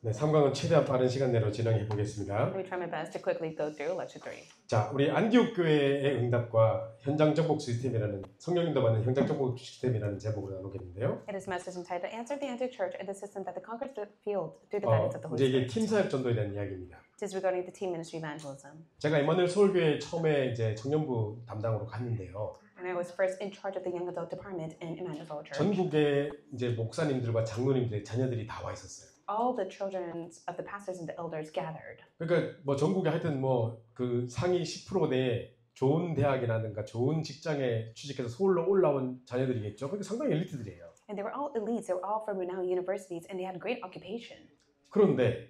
네, 3강은 최대한 빠른 시간 내로 진행해 보겠습니다. Let me try my best to quickly go through lecture 3. 자, 우리 안디옥 교회의 응답과 현장 정복 시스템이라는 성령님도 받는 현장 정복 시스템이라는 제목으로 나누겠는데요. It is a message entitled "Answer the Antioch Church and the System That the Conquers the Field Through the Guidance of the Holy 이제 이게 Spirit." 팀 사역 전도에 대한 이야기입니다. It is regarding the team ministry evangelism. 제가 이만을 서울교회 처음에 이제 청년부 담당으로 갔는데요. When I was first in charge of the young adult department in Emmanuel Church, 전국의 이제 목사님들과 장로님들의 자녀들이 다 와 있었어요. all the children of the pastors and the elders gathered. 그러니까 뭐 전국에 하여튼 뭐 그 상위 10% 내에 좋은 대학이라든가 좋은 직장에 취직해서 서울로 올라온 자녀들이겠죠. 그러니까 상당히 엘리트들이에요. And they were all elites. They were all from renowned universities, and they had great occupation. 그런데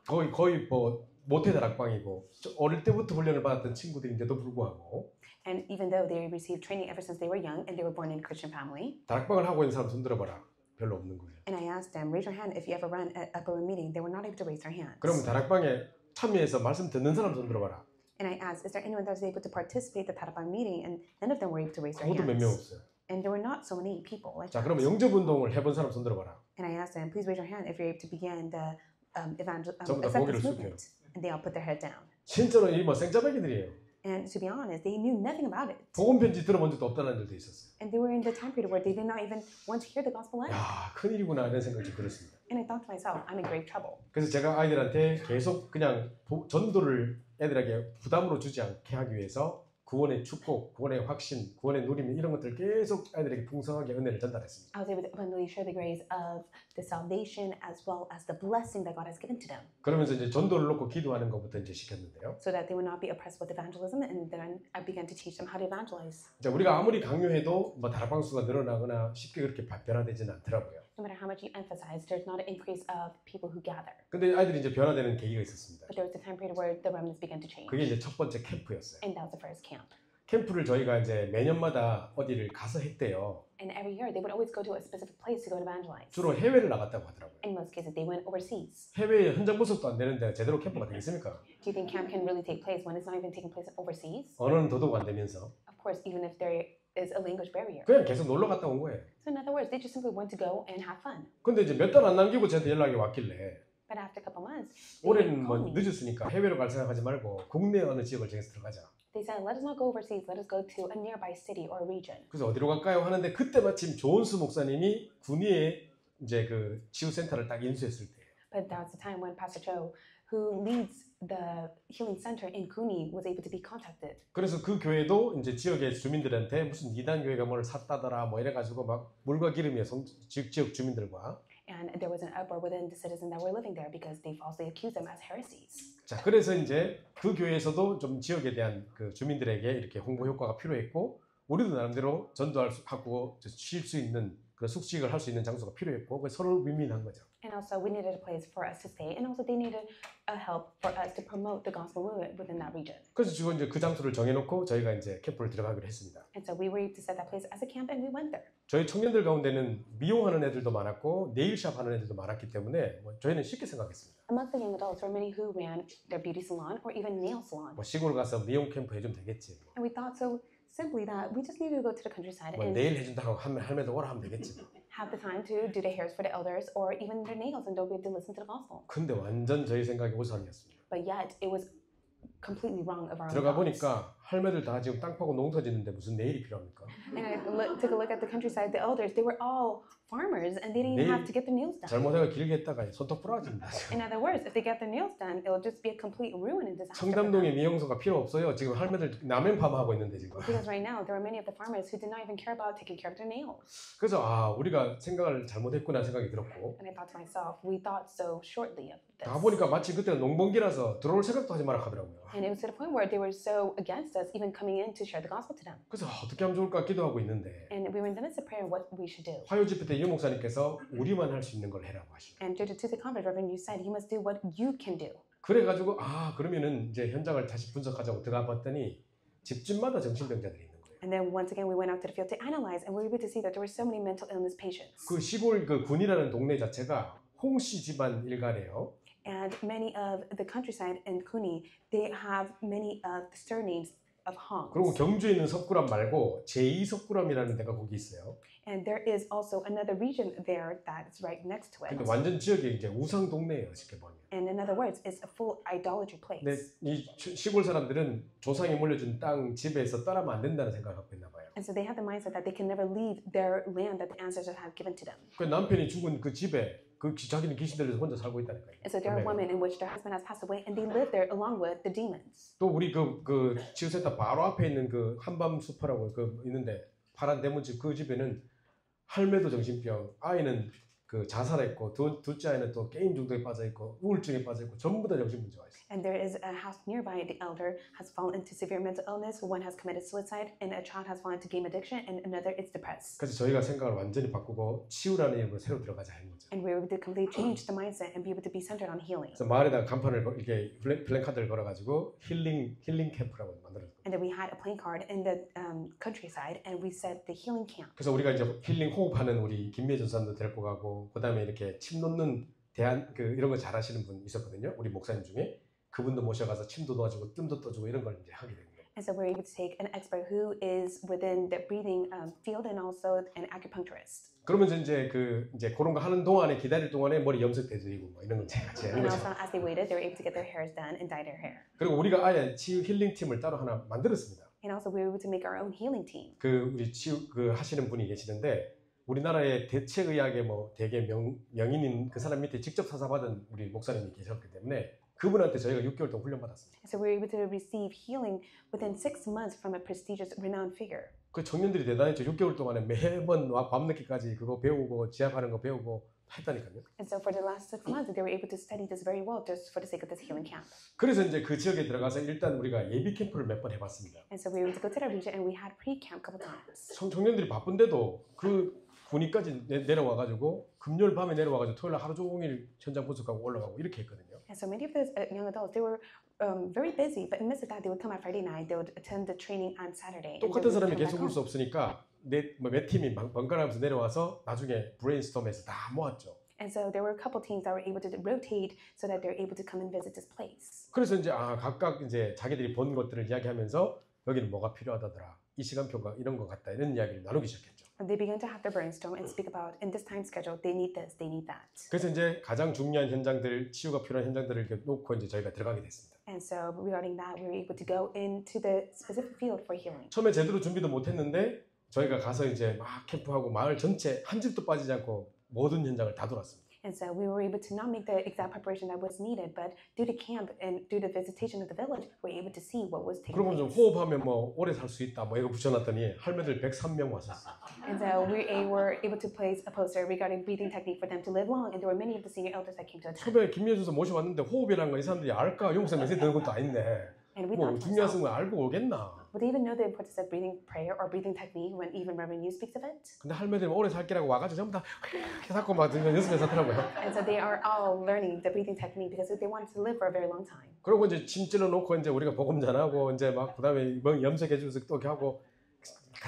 거의 뭐 모태 다락방이고 어릴 때부터 훈련을 받았던 친구들인데도 불구하고 And even though they received training ever since they were young, and they were born in a Christian family, 다락방을 하고 있는 사람 손 들어봐라. 별로 없는 거예요. and I asked them, raise your hand if you ever run an upper room meeting. They were not able to raise their hands. 그러면 다락방에 참여해서 말씀 듣는 사람 손 들어봐라. And I asked, is there anyone that was able to participate at the Tarapang meeting? And none of them were able to raise their 그것도 몇 명 hands. 없어요. And there were not so many people. Like 자, that. 그러면 영접 운동을 해본 사람 손 들어봐라. And I asked them, please raise your hand if you're able to begin the 전부 다 고개를 acceptance 숙여요. movement. And they all put their head down. 진짜로 이 뭐 생짜배기들이에요. And to be honest, they knew nothing about it. 복음 편지 들어본 적도 없다는 애들도 있었어요. And they were in the time period where they did not even want to hear the gospel live. 야, 큰일이구나 이런 생각이 좀 들었습니다. And I thought to myself, I'm in grave trouble. 그래서 제가 아이들한테 계속 그냥 전도를 애들에게 부담으로 주지 않게 하기 위해서 구원의 축복, 구원의 확신, 구원의 누림 이런 것들을 계속 아이들에게 풍성하게 은혜를 전달했습니다. I was able to abundantly share the grace of the salvation as well as the blessing that God has given to them, 그러면서 이제 전도를 놓고 기도하는 것부터 이제 시켰는데요. so that they would not be oppressed with evangelism. And then I began to teach them how to evangelize. 자, 우리가 아무리 강요해도 뭐 다락방 수가 늘어나거나 쉽게 그렇게 변화되지는 않더라고요. No matter how much you emphasize, there's not an increase of people who gather. 근데 아이들이 이제 변화되는 계기가 있었습니다. But there was a time period where the remnants began to change. 그게 이제 첫 번째 캠프였어요. And that was the first camp. 캠프를 저희가 이제 매년마다 어디를 가서 했대요. And every year they would always go to a specific place to go to evangelize. 주로 해외를 나갔다고 하더라고요. In most cases, they went overseas. 해외에 현장 모습도 안 되는데 제대로 캠프가 되겠습니까? Do you think camp can really take place when it's not even taking place overseas? 언어는 더더욱 안 되면서 Of course, even if there is a language barrier. 그냥 계속 놀러 갔다 온 거예요. So in other words, they just simply went to go and have fun. 근데 이제 몇 달 안 남기고 저한테 연락이 왔길래 But after a couple months, they 올해는 뭐 called me. 늦었으니까 해외로 갈 생각하지 말고 국내 어느 지역을 정해서 들어가자. They said, let us not go overseas. Let us go to a nearby city or region. 그래서 어디로 갈까요? 하는데 그때 마침 조은수 목사님이 군위에 이제 그 치유센터를 딱 인수했을 때예요. But that was the time when Pastor Cho, who leads the healing center in Kuni, was able to be contacted. 그래서 그 교회도 이제 지역의 주민들한테 무슨 이단 교회가 뭘 샀다더라 뭐 이래가지고 막 물과 기름이에요. 지역 주민들과. And there was an uproar within the citizens that were living there because they falsely accused them as heresies. 자, 그래서 이제 그 교회에서도 좀 지역에 대한 그 주민들에게 이렇게 홍보 효과가 필요했고 우리도 나름대로 전도하고 쉴 수 있는 그런 숙식을 할 수 있는 장소가 필요했고 그래서 서로 윈윈한 거죠. And also, we needed a place for us to stay, and also they needed a help for us to promote the gospel movement within that region. 그래서 지금 이제 그 장소를 정해놓고 저희가 이제 캠프를 들어가기로 했습니다. And so we were able to set that place as a camp, and we went there. 저희 청년들 가운데는 미용하는 애들도 많았고 네일샵 하는 애들도 많았기 때문에 뭐 저희는 쉽게 생각했습니다. Among the young adults were many who ran their beauty salon or even nail salon. 뭐 시골 가서 미용 캠프 해주면 되겠지. And we thought so simply that we just needed to go to the countryside 뭐 and 네일 해준다고 하면 할매도 오라 하면 되겠지. have the time to do the hairs for the elders or even their nails, and don't be able to listen to the gospel. 근데 완전 저희 생각이 오산이었습니다. But yet, it was completely wrong of our own 들어가 thoughts. 보니까 할매들 다 지금 땅 파고 농사 짓는데 무슨 네일이 필요합니까? And I took a look at the countryside. The elders, they were all farmers, and they didn't even have to get their nails done. 잘못해가 길게 했다가 손톱 부러집니다. In other words, if they get their nails done, it'll just be a complete ruin and disaster. for them. 청담동에 미용소가 필요 없어요. 지금 할매들 라면 파마하고 있는데 지금. Because right now, there are many of the farmers who did not even care about taking care of their nails. 그래서 아 우리가 생각을 잘못했구나 생각이 들었고 And I thought to myself, we thought so shortly of this. 가 보니까 마치 그때가 농번기라서 들어올 생각도 하지 마라 하더라고요. And it was to the point where they were so against us even coming in to share the gospel to them. 그래서 어떻게 하면 좋을까 기도하고 있는데 And we were in the midst of prayer what we should do. 화요 집회 때 유 목사님께서 우리만 할 수 있는 걸 해라고 하시고 And due to Tuesday conference, Reverend, you said you must do what you can do. 그래가지고 아 그러면은 이제 현장을 다시 분석하자고 들어가 봤더니 집집마다 정신병자들이 있는 거예요. And then once again, we went out to the field to analyze, and we were able to see that there were so many mental illness patients. 그 시골 그 군이라는 동네 자체가 홍씨 집안 일가래요. And many of the countryside in Kuni, they have many of the surnames of 그리고 Homs. 경주에 있는 석굴암 말고 제2석굴암이라는 데가 거기 있어요. And there is also another region there that's right next to it. 근데 완전 지역이 이제 우상 동네예요, 쉽게 보면. And in other words, it's a full idolatry 근데 place. 이 시골 사람들은 조상이 물려준 땅 집에서 떠나면 안 된다는 생각을 갖고 있나 봐요. And so they have the mindset that they can never leave their land that the ancestors have given to them. 그 남편이 죽은 그 집에 자기는 귀신 들려서 혼자 살고 있다니까요. And so there are women in which their husband has passed away and they live there along with the demons. 또 우리 그 치유센터 바로 앞에 있는 그 한밤 숲이라고 그 있는데 파란 대문집 그 집에는 할매도 정신병, 아이는 그 자살했고 둘째 아이는 또 게임 중독에 빠져 있고 우울증에 빠져 있고 전부 다 정신 문제가 있어요. And there is a house nearby. The elder has fallen into severe mental illness. One has committed suicide, and a child has fallen into game addiction, and another is depressed. 그래서 저희가 생각을 완전히 바꾸고 치유라는 이름으로 새로 들어가자 하는 거죠. And we were able to completely change the mindset and be able to be centered on healing. 그래서 마을에다가 간판을 이렇게 플랜카드를 걸어가지고 힐링 캠프라고 만들었어요. And then we had a playing card in the countryside, and we said the healing camp. 그래서 우리가 이제 힐링 호흡하는 우리 김미애 전사님도 데리고 가고 그다음에 이렇게 침 놓는 이런 거 잘하시는 분 있었거든요. 우리 목사님 중에 그분도 모셔가서 침도 놓아주고 뜸도 떠주고 이런 걸 이제 하게 된 거예요. And so we're able to take an expert who is within the breathing field and also an acupuncturist. 그러면서 이제 그런 거 하는 동안에 기다릴 동안에 머리 염색대드리고 뭐 이런 걸 같이 하는 And 거죠. also as they waited, they were able to get their hairs done and dye their hair. 그리고 우리가 아예 치유 힐링 팀을 따로 하나 만들었습니다. And also we were able to make our own healing team. 우리 치유 하시는 분이 계시는데 우리나라의 대체의학의 뭐 대개 명인인 그 사람 밑에 직접 사사받은 우리 목사님이 계셨기 때문에 그분한테 저희가 6개월 동안 훈련받았습니다. So we were able to receive healing within 6 months from a prestigious, renowned figure. 그 청년들이 대단했죠. 6개월 동안에 매번 와 밤늦게까지 그거 배우고 지압하는 거 배우고 했다니까요. And so for the last 6 months, they were able to study this very well just for the sake of this healing camp. 그래서 이제 그 지역에 들어가서 일단 우리가 예비 캠프를 몇 번 해봤습니다. And so we were able to go to that region and we had pre-camp a couple times. 청년들이 바쁜데도 그 군위까지 내려와가지고 금요일 밤에 내려와가지고 토요일 날 하루 종일 현장 분석하고 올라가고 이렇게 했거든요. And so many of those young adults, they were very busy, but in the midst of that, they would come on Friday night, they would attend the training on Saturday. and they 똑같은 would 사람이 come back 계속 올 수 home. 없으니까 몇 팀이 번갈아가면서 내려와서 나중에 브레인스톰해서 다 모았죠. And so there were a couple teams that were able to rotate so that they're able to come and visit this place. 그래서 이제 각각 이제 자기들이 본 것들을 이야기하면서 여기는 뭐가 필요하다더라, 이 시간표가 이런 것 같다 이런 이야기를 나누기 시작했죠. And they began to have their brainstorm and speak about in this time schedule they need this, they need that. 그래서 이제 가장 중요한 현장들, 치유가 필요한 현장들을 이렇게 놓고 이제 저희가 들어가게 됐습니다. And so regarding that, we were able to go into the specific field for healing. 처음에 제대로 준비도 못했는데 저희가 가서 이제 막 캠프하고 마을 전체 한 집도 빠지지 않고 모든 현장을 다 돌았습니다. And so we were able to not make the exact preparation that was needed, but due to camp and due to visitation of the village, we were able to see what was taking 그러고 좀 place. 호흡하면 뭐 오래 살 수 있다 뭐 이거 붙여놨더니 할매들 103명 왔었어요. And so we were able to place a poster regarding breathing technique for them to live long, and there were many of the senior elders that came to attend. 처음에 김미애 모셔왔는데 호흡이라는 거 이 사람들이 알까? 용사 메시지 드는 것도 아닌데 And we 뭐 thought to 중요한 ourselves, 걸 알고 오겠나? would they even know the importance of breathing prayer or breathing technique when even Reverend Yu speaks of it? 근데 할매들이 오래 살기라고 와가지고 전부 다 이렇게 자꾸 막 연습해 사더라고요. And so they are all learning the breathing technique because they wanted to live for a very long time. 그리고 이제 침 찔러 놓고 이제 우리가 복음 전하고 이제 막 그다음에 뭐 염색해 주면서 또 이렇게 하고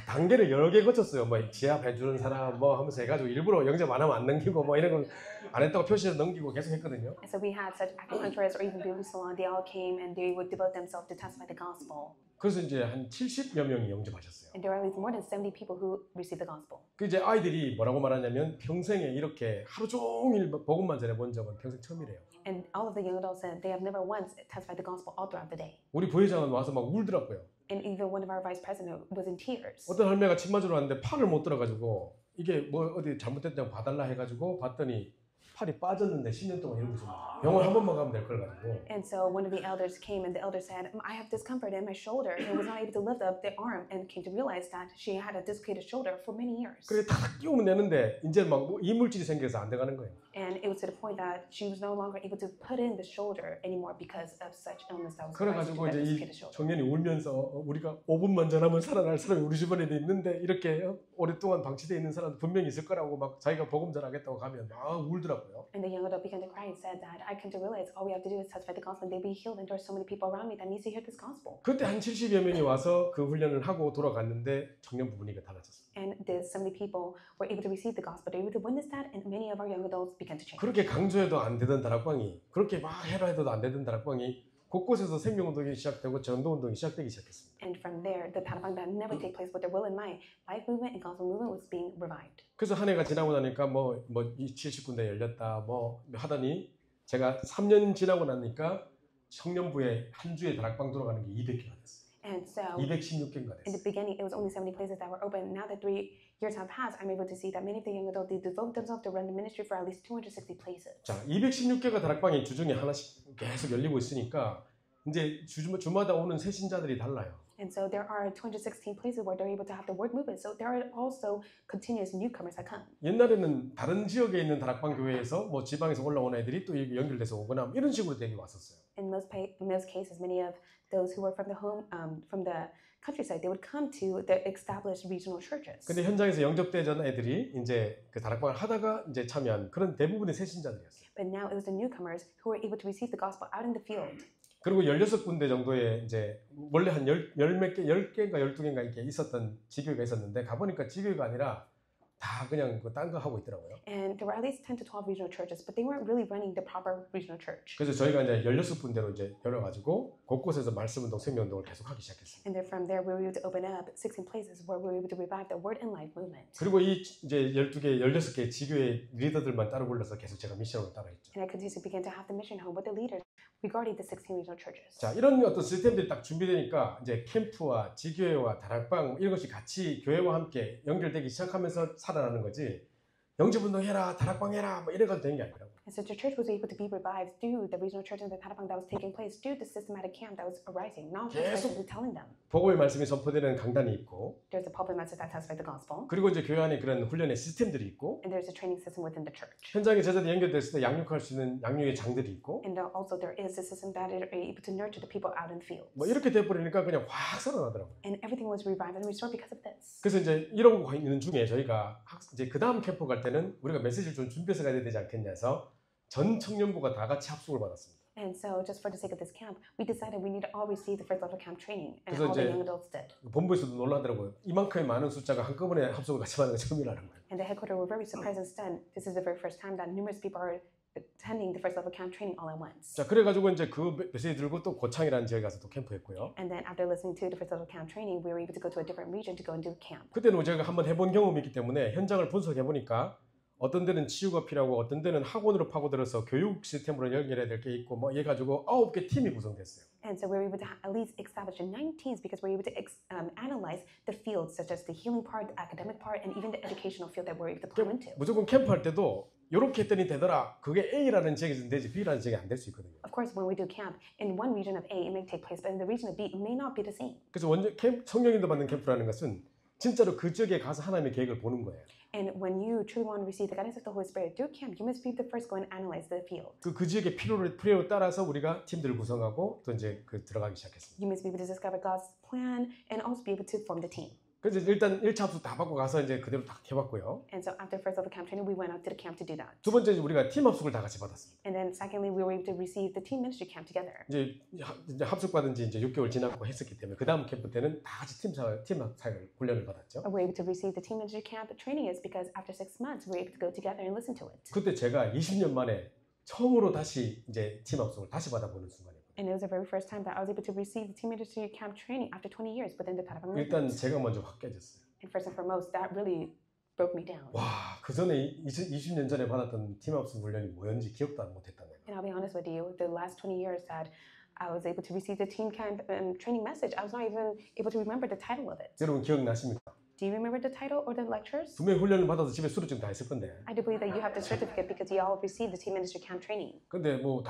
단계를 여러 개 거쳤어요. 뭐 지압해 주는 사람 뭐 하면서 해가지고 일부러 영접 안 하면 안 넘기고 뭐 이런 거 안 했다고 표시해서 넘기고 계속 했거든요. And so we had such acupuncturists or even beauty salon, they all came and they would devote themselves to testify the gospel. 그래서 이제 한 70여 명이 영접하셨어요. And there are at least more than 70 people who received the gospel. 그 이제 아이들이 뭐라고 말하냐면 평생에 이렇게 하루 종일 복음만 전해본 적은 평생 처음이래요. And all of the young adults said they have never once testified the gospel all throughout the day. 우리 부회장은 와서 막 울더라고요. And even one of our vice president was in tears. 어떤 할매가 침 맞으러 왔는데 팔을 못 들어가지고 이게 뭐 어디 잘못됐다고 봐달라 해가지고 봤더니 팔이 빠졌는데 10년 동안 이러고 있습니다. 병원 한 번만 가면 될 걸 가지고. And so one of the elders came and the elder said, I have discomfort in my shoulder and was not able to lift up the arm and came to realize that she had a dislocated shoulder for many years. 그래 다 끼우면 되는데 이제 막 이물질이 생겨서 안 돼가는 거예요. And it was to the point that she was no longer able to put in the shoulder anymore because of such illness that was caused 그래가지고 by 이제 that 이 dislocated shoulder. 청년이 울면서 우리가 5분만 전하면 살아날 사람이 우리 주변에도 있는데 이렇게 오랫동안 방치되어 있는 사람 분명히 있을 거라고 막 자기가 복음 전하겠다고 가면 막 울더라고요. And the young adult began to cry and said that I came to realize all we have to do is testify the gospel and they'll be healed and there are so many people around me that needs to hear this gospel. 그때 한 70여 명이 와서 그 훈련을 하고 돌아갔는데 청년 부분이 달라졌어요. And the 70 people were able to receive the gospel. They were able to witness that and many of our young adults began to change. 그렇게 강조해도 안 되던 다락방이 그렇게 막 해라 해도 안 되던 다락방이 곳곳에서 생명운동이 시작되고 전도운동이 시작되기 시작했습니다. And from there, the Taliban that never take place with their will in mind, life movement and gospel movement was being revived. 그래서 한 해가 지나고 나니까 뭐 70군데 열렸다 뭐 하더니 제가 3년 지나고 나니까 청년부에 한 주에 다락방 돌아가는 게 200개가 됐어요. And so 216개가 in the 됐어요. beginning, it was only 70 places that were open. Now that 3 years have passed, I'm able to see that many of the young adults, they devote themselves to run the ministry for at least 260 places. 자, 216개가 다락방이 주중에 하나씩 계속 열리고 있으니까 이제 주마다 오는 새신자들이 달라요. And so there are 216 places where they're able to have the word movement. So there are also continuous newcomers that come. 옛날에는 다른 지역에 있는 다락방 교회에서 뭐 지방에서 올라온 애들이 또 여기 연결돼서 오거나 이런 식으로 되게 왔었어요. In most cases, many of those who were from the countryside, they would come to the established regional churches. 근데 현장에서 영접되던 애들이 이제 그 다락방을 하다가 이제 참여한 그런 대부분의 새신자들이었어요. But now it was the newcomers who were able to receive the gospel out in the field. 그리고 16군데 정도의 이제 원래 한 10개인가 12개인가 이렇게 있었던 지교회가 있었는데 가보니까 지교회가 아니라 다 그냥 딴 거 하고 있더라고요. And there were at least 10 to 12 regional churches, but they weren't really running the proper regional church. 그래서 저희가 이제 16군데로 이제 열어가지고 곳곳에서 말씀운동, 생명운동을 계속 하기 시작했습니다. And then from there, we were able to open up 16 places where we were able to revive the word and life movement. 그리고 이 이제 12개, 16개 지교회 리더들만 따로 불러서 계속 제가 미션으로 따라했죠. And I continued to begin to have the mission home with the leaders regarding the 16 regional churches. 자, 이런 어떤 시스템들이 딱 준비되니까 이제 캠프와 지교회와 다락방 이런 것이 같이 교회와 함께 연결되기 시작하면서 살아나는 거지. 영접운동 해라, 다락방 해라, 뭐 이래가지고 되는 게 아니라고. And so the church was able to be revived through the regional church and the Tarapang that was taking place, through the systematic camp that was arising, not just 계속 by telling them. 복음의 말씀이 선포되는 강단이 있고, There's a pulpit message that testifies the gospel, 그리고 이제 교회 안에 그런 훈련의 시스템들이 있고, and there's a training system within the church. 현장에 제자들이 연결됐을 때 양육할 수 있는 양육의 장들이 있고, And also there is a system that is able to nurture the people out in fields. 뭐 이렇게 돼버리니까 그냥 확 살아나더라고요. And everything was revived and restored because of this. 그래서 이제 이러고 있는 중에 저희가 이제 그 다음 캠프 갈 때는 우리가 메시지를 좀 준비해서 가야 되지 않겠냐 해서 전 청년부가 다 같이 합숙을 받았습니다. And so just for the sake of this camp, we decided we need to all receive the first level camp training, and 그래서 all the 이제 young adults did. 본부에서도 놀라더라고요. 이만큼의 많은 숫자가 한꺼번에 합숙을 같이 받는 건 처음이라는 거예요. And the headquarters were very surprised and stunned. This is the very first time that numerous people are attending the first level camp training all at once. 자, 그래가지고 이제 그 메시지 들고 또 고창이라는 지역에 가서 또 캠프했고요. And then after listening to the first level camp training, we were able to go to a different region to go and do camp. 그때는 제가 한번 해본 경험이 있기 때문에 현장을 분석해 보니까 어떤 데는 치유가 필요하고 어떤 데는 학원으로 파고들어서 교육 시스템으로 연결해야 될 게 있고 뭐 해가지고 9개 팀이 구성됐어요. And so we were able to at least establish 9 teams because we were able to analyze the fields such as the healing part, the academic part, and even the educational field that we're able to come into. 무조건 캠프할 때도 이렇게 했더니 되더라. 그게 A라는 지역에서 되지 B라는 지역이 안 될 수 있거든요. Of course, when we do camp, in one region of A, it may take place, but in the region of B, it may not be the same. 그래서 성령인도 받는 캠프라는 것은 진짜로 그 지역에 가서 하나님의 계획을 보는 거예요. And when you truly want to receive the guidance of the Holy Spirit through camp, you must be the first go and analyze the field. 그 지역의 필요에 따라서 우리가 팀들을 구성하고 또 이제 들어가기 시작했습니다. You must be able to discover God's plan and also be able to form the team. 그래서 일단 1차 합숙 다 받고 가서 이제 그대로 딱 해봤고요. And so after first level camp training, we went out to the camp to do that. 두 번째 우리가 팀 합숙을 다 같이 받았습니다. And then secondly, we were able to receive the team ministry camp together. 이제 합숙 받은 지 이제 6개월 지나고 했었기 때문에 그 다음 캠프 때는 다 같이 팀 사역 훈련을 받았죠. We're able to receive the team ministry camp training is because after 6 months, we're able to go together and listen to it. 그때 제가 20년 만에 처음으로 다시 이제 팀 합숙을 다시 받아보는 순간이에요. And it was the very first time that I was able to receive the team ministry camp training after 20 years within the Tarapang 일단 movement. 제가 먼저 확 깨졌어요. And first and foremost, that really broke me down. 와, 그 전에 20년 전에 받았던 팀 합숙 훈련이 뭐였는지 기억도 안 못했다는 거예요. And I'll be honest with you, the last 20 years that I was able to receive the team camp training message, I was not even able to remember the title of it. 여러분 기억나십니까? Do you remember the title or the lectures? 분명히 훈련을 받아서 집에 수료증 다 했을 건데. I do believe that you have the certificate because you all received the team ministry camp training. 근데 뭐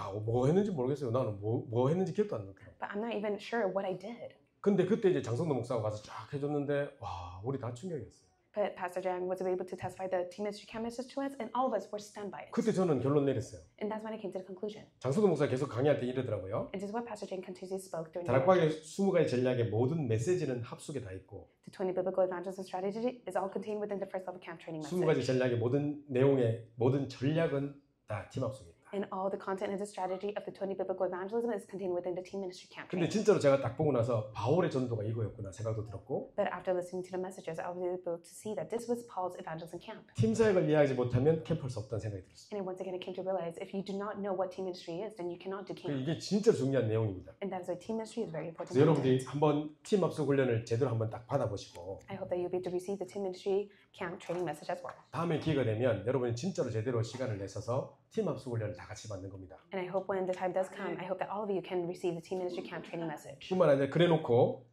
했는지 모르겠어요. 나는 뭐 했는지 기억도 안 나요. But I'm not even sure what I did. 근데 그때 이제 장성도 목사가 가서 쫙 해줬는데 와, 우리 다 충격이었어요. But Pastor Jang was able to testify the team ministry camp message to us, and all of us were stunned by it. 그때 저는 결론 내렸어요. And that's when I came to the conclusion. 장성도 목사가 계속 강의할 때 이러더라고요. And this is what Pastor Jang continuously spoke during 다락방의 20가지 전략의 모든 메시지는 합숙에 다 있고 the 20 biblical evangelism strategy is all contained within the first level camp training message. 20가지 전략의 모든 내용의 모든 전략은 다 팀 합숙에 있다. And all the content and the strategy of the 20 biblical evangelism is contained within the teen ministry camp 근데 training. 진짜로 제가 딱 보고 나서 바울의 전도가 이거였구나 생각도 들었고 But after listening to the messages, I was able to see that this was Paul's evangelism camp. 팀 사역을 이해하지 못하면 캠프할 수 없다는 생각이 들었어요. And once again, I came to realize if you do not know what teen ministry is, then you cannot do camp. 이게 진짜 중요한 내용입니다. And that is why teen ministry is very important. 그래서 여러분들이 한번 팀 합숙 훈련을 제대로 한번 딱 받아보시고 I hope that you'll be able to receive the teen ministry camp training message as well. 다음에 기회가 되면 여러분이 진짜로 제대로 시간을 내셔서 팀 합숙 훈련을 다 같이 받는 겁니다. And I hope when the time does come, I hope that all of you can receive the teen ministry camp training message. 뿐만 아니라 그래놓고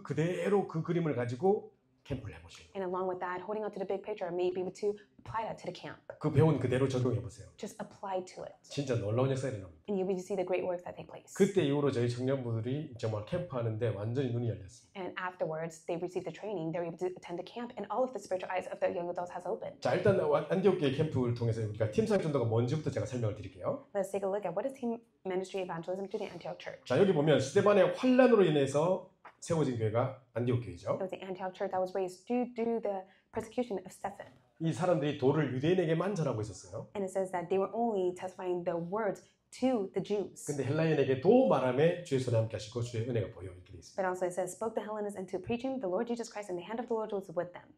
그대로 그 그림을 가지고 캠프를 해보시고 And along with that, holding on to the big picture, maybe able to apply that to the camp. 그 배운 그대로 적용해보세요. Just apply to it. 진짜 놀라운 역사가 일어납니다. And you'll be able to see the great works that take place. 그때 이후로 저희 청년부들이 정말 캠프하는데 완전히 눈이 열렸어요. And afterwards, they receive the training, they're able to attend the camp, and all of the spiritual eyes of the young adults has opened. 자, 일단 안디옥교회 캠프를 통해서 우리가 팀 사역 전도가 뭔지부터 제가 설명을 드릴게요. Let's take a look at what is teen ministry evangelism to the Antioch Church. 자, 여기 보면 스데반의 환란으로 인해서 세워진 교회가 안디옥 교회죠. It was the Antioch Church that was raised due to the persecution of Stephen. 이 사람들이 도를 유대인에게만 전하고 있었어요. And it says that they were only testifying the words to the Jews. 근데 헬라인에게 도 말함에 주의 손에 함께 하시고 주의 은혜가 보여 이렇게 돼 있습니다. But also it says, spoke the Hellenists into preaching the Lord Jesus Christ, and the hand of the Lord was with them.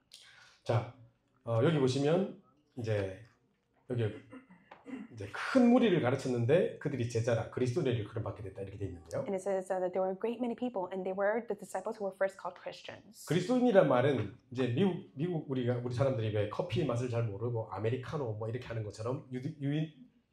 자, 여기 보시면 여기 이제 큰 무리를 가르쳤는데 그들이 제자라 그리스도인의 일컬음 받게 됐다 이렇게 돼 있는데요. And it says that there were a great many people, and they were the disciples who were first called Christians. 그리스도인이란 말은 이제 미국 우리 사람들이 왜 커피 맛을 잘 모르고 아메리카노 뭐 이렇게 하는 것처럼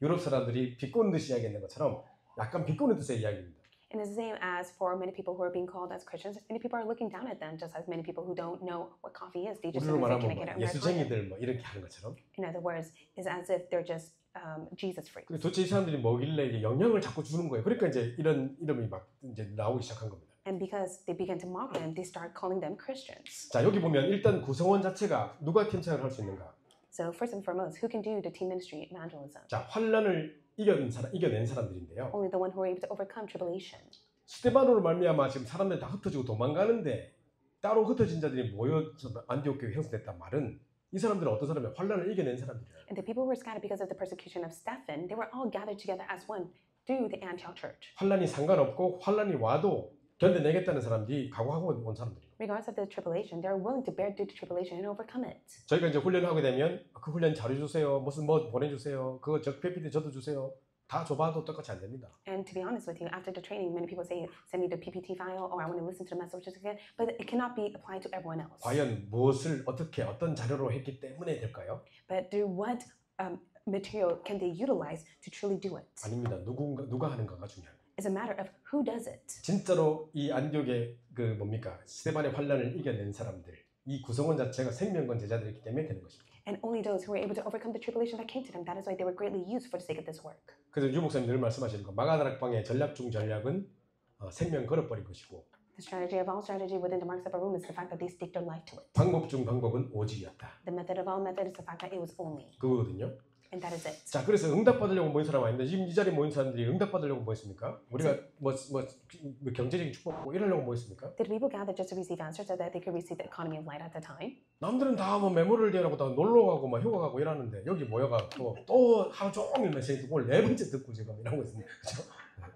유럽 사람들이 비꼬는 듯이 이야기하는 것처럼 약간 비꼬는 뜻의 이야기입니다. And it's the same as for many people who are being called as Christians. Many people are looking down at them, just as many people who don't know what coffee is. They just 우리로 say, 말하면 "Can I get an Americano?" 예수쟁이들 뭐 이렇게 하는 것처럼. In other words, it's as if they're just Jesus freaks. 도대체 이 사람들이 뭐길래 이제 영향을 자꾸 주는 거예요. 그러니까 이제 이런 이름이 막 이제 나오기 시작한 겁니다. And because they began to mock them, they start calling them Christians. 자, 여기 보면 일단 구성원 자체가 누가 팀 사역을 할 수 있는가? So first and foremost, who can do the teen ministry evangelism? 자, 환란을 이겨낸 사람들인데요. Only the one who are able to overcome tribulation. 스데반으로 말미암아 지금 사람들이 다 흩어지고 도망가는데 따로 흩어진 자들이 모여서 안디옥 교회 형성됐단 말은 이 사람들은 어떤 사람이야? 환란을 이겨낸 사람들이에요. And the people who were scattered because of the persecution of Stephen, they were all gathered together as one through the Antioch church. 환란이 상관없고 환란이 와도 견뎌내겠다는 사람들이 각오하고 온 사람들이에요. Regardless of the tribulation, they are willing to bear through the tribulation and overcome it. 저희가 이제 훈련을 하게 되면 그 훈련 자료 주세요. 무슨 뭐 보내주세요. 그거 PPT 저도 주세요. 다 줘봐도 똑같이 안 됩니다. And to be honest with you, after the training, many people say, send me the PPT file, or I want to listen to the messages again, but it cannot be applied to everyone else. 과연 무엇을 어떻게 어떤 자료로 했기 때문에 될까요? But through what material can they utilize to truly do it? 아닙니다. 누가 하는가가 중요합니다. It's a matter of who does it. 진짜로 이 안디옥의 스데반의 환란을 이겨낸 사람들, 이 구성원 자체가 생명건 제자들이기 때문에 되는 것입니다. And only those who were able to overcome the tribulation that came to them, that is why they were greatly used for the sake of this work. 그래서 유 목사님 늘 말씀하시는 거 마가다락방의 전략 중 전략은 생명 걸어버린 것이고 The strategy of all strategy within the marks of a room is the fact that they staked their life to it. 방법 중 방법은 오직이었다. The method of all method is the fact that it was only. 그거거든요. And that is it. 자, 그래서 응답받으려고 모인 사람 아닌데 지금 이 자리에 모인 사람들이 응답받으려고 모였습니까? 우리가 뭐 경제적인 축복하고 이러려고 모였습니까? Did people gather just to receive answers so that they could receive the economy of light at the time? 남들은 다 뭐 메모를 대라고 다 놀러 가고 막 휴가 가고 이러는데 여기 모여가 또 하루 종일 메시지 듣고 네 번째 듣고 지금 이러고 있습니다. 그렇죠?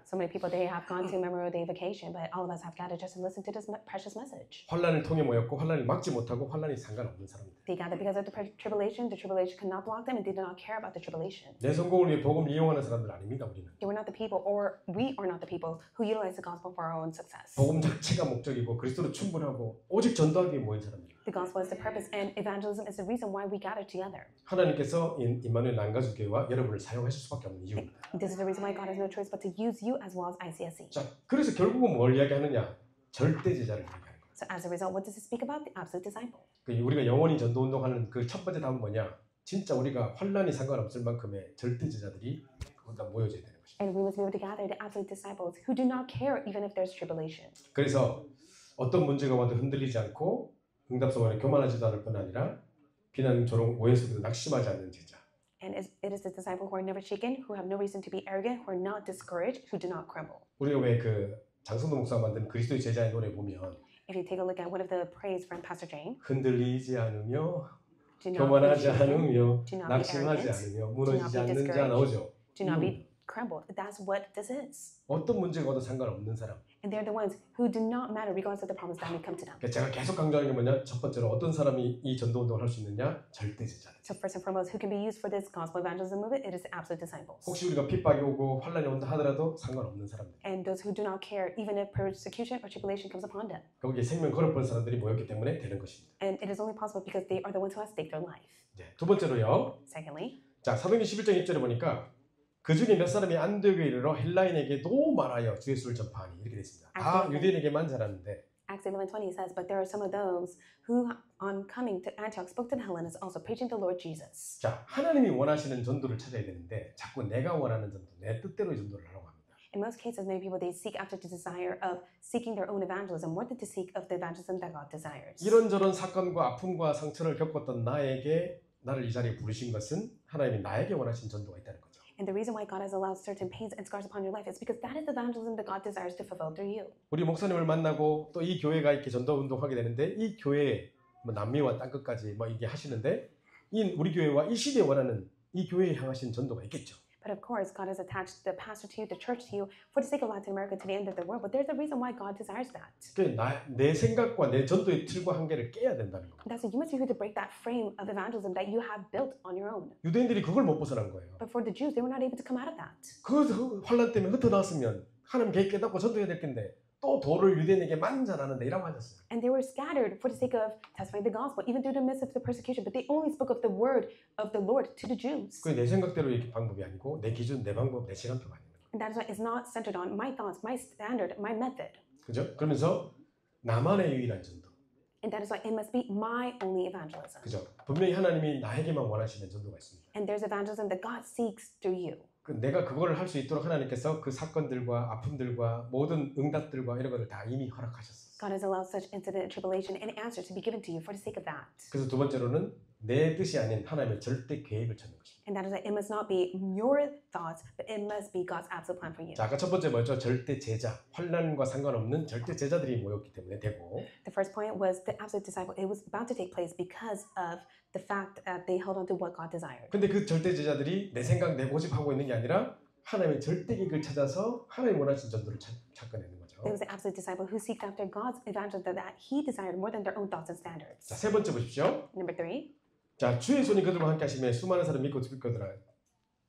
So many people, they have gone to Memorial Day vacation, but all of us have gathered just to listen to this precious message. 환란을 통해 모였고 환란을 막지 못하고 환란이 상관없는 사람입니다. They gathered because of the tribulation could not block them, and they did not care about the tribulation. 내 성공을 위해 복음을 이용하는 사람들 아닙니다. 우리는. They were not the people, or we are not the people who utilize the gospel for our own success. 복음 자체가 목적이고 그리스도로 충분하고 오직 전도하기 위해 모인 사람입니다. The gospel is the purpose, and evangelism is the reason why we gather together. 하나님께서 임마누엘 난가주교회와 여러분을 사용하실 수밖에 없는 이유입니다. This is the reason why God has no choice but to use you as well as ICSC. 자, 그래서 결국은 뭘 이야기하느냐? 절대 제자를 이야기하는 거예요. So as a result, what does it speak about? The absolute disciple. 우리가 영원히 전도 운동하는 그 첫 번째 답은 뭐냐? 진짜 우리가 환란이 상관없을 만큼의 절대 제자들이 거기다 모여져야 되는 것입니다. And we must be able to gather the absolute disciples who do not care even if there's tribulation. 그래서 어떤 문제가 와도 흔들리지 않고 응답소원에 교만하지도 않을 뿐 아니라 비난, 조롱, 오해 속에도 낙심하지 않는 제자. And it is the disciples who are never shaken, who have no reason to be arrogant, who are not discouraged, who do not crumble. 우리가 왜 장성도 목사가 만든 그리스도의 제자의 노래 보면 If you take a look at one of the praise from Pastor Jane, 흔들리지 않으며 do not be 교만하지 shaken, 않으며 do not be 낙심하지 arrogant, 않으며 무너지지 do not be 않는 자 discouraged. 나오죠. Do not be crumbled. That's what this is. 어떤 문제가 와도 상관없는 사람. And they're the ones who do not matter regardless of the problems that may come to them. 그러니까 제가 계속 강조하는 게 뭐냐? 첫 번째로 어떤 사람이 이 전도 운동을 할 수 있느냐? 절대 제자들. So first and foremost, who can be used for this gospel evangelism movement? It is the absolute disciples. 혹시 우리가 핍박이 오고 환란이 온다 하더라도 상관없는 사람들. And those who do not care, even if persecution or tribulation comes upon them. 거기에 생명 걸어본 사람들이 모였기 때문에 되는 것입니다. And it is only possible because they are the ones who have staked their life. 이제 두 번째로요. Secondly, 자, 사도행전 11장 1절에 보니까 그 중에 몇 사람이 안디옥에 이르러 헬라인에게도 말하여 주 예수를 전파하니 이렇게 되어 있습니다. 다 유대인에게만 잘하는데 Acts 11:20 says, but there are some of those who, on coming to Antioch, spoke to the Hellenists, also preaching the Lord Jesus. 자, 하나님이 원하시는 전도를 찾아야 되는데 자꾸 내가 원하는 전도, 내 뜻대로의 전도를 하라고 합니다. In most cases, many people, they seek after the desire of seeking their own evangelism more than to seek of the evangelism that God desires. 이런저런 사건과 아픔과 상처를 겪었던 나를 이 자리에 부르신 것은 하나님이 나에게 원하신 전도가 있다는 거죠. And the reason why God has allowed certain pains and scars upon your life is because that is the evangelism that God desires to fulfill through you. 우리 목사님을 만나고 또 이 교회가 이렇게 전도 운동하게 되는데 이 교회에 뭐 남미와 땅끝까지 뭐 이게 하시는데 이 우리 교회와 이 시대에 원하는 이 교회에 향하신 전도가 있겠죠. But of course, God has attached the pastor to you, the church to you, for the sake of Latin America to the end of the world. But there's a reason why God desires that. 내 생각과 내 전도의 틀과 한계를 깨야 된다는 겁니다. That's why you must be able to break that frame of evangelism that you have built on your own. 유대인들이 그걸 못 벗어난 거예요. But for the Jews, they were not able to come out of that. 그 환란 때문에 흩어나왔으면 하나님 계획 깨닫고 전도해야 될 텐데 또 도를 유대인에게 만전하는데 이라고 하셨어요. And they were scattered for the sake of testifying the gospel, even through the midst of the persecution. But they only spoke of the word of the Lord to the Jews. 그게 내 생각대로 이렇게 방법이 아니고 내 기준, 내 방법, 내 시간표가 아니에요. And that is why it's not centered on my thoughts, my standard, my method. 그죠? 그러면서 나만의 유일한 전도. And that is why it must be my only evangelism. 그죠? 분명히 하나님이 나에게만 원하시는 전도가 있습니다. And there's evangelism that God seeks through you. 내가 그거를 할 수 있도록 하나님께서 그 사건들과 아픔들과 모든 응답들과 이런 것을 다 이미 허락하셨어요. God has allowed such incident and tribulation and answers to be given to you for the sake of that. 그래서 두 번째로는 내 뜻이 아닌 하나님의 절대 계획을 찾는 것입니다. And that is why it must not be your thoughts, but it must be God's absolute plan for you. 자, 아까 첫 번째 뭐였죠? 절대 제자. 환난과 상관없는 절대 제자들이 모였기 때문에 되고. The first point was the absolute disciple. It was about to take place because of the fact that they held on to what God desired. 근데 그 절대 제자들이 내 생각, 내 고집하고 있는 게 아니라 하나님의 절대 계획을 찾아서 하나님 원하신 전도를 찾아내는 거죠. It was the absolute disciple who seeked after God's evangelism that he desired more than their own thoughts and standards. 자, 세 번째 보십시오. Number 3. 자, 주의 손이 그들과 함께 하시며 수많은 사람 믿고 듣거더라.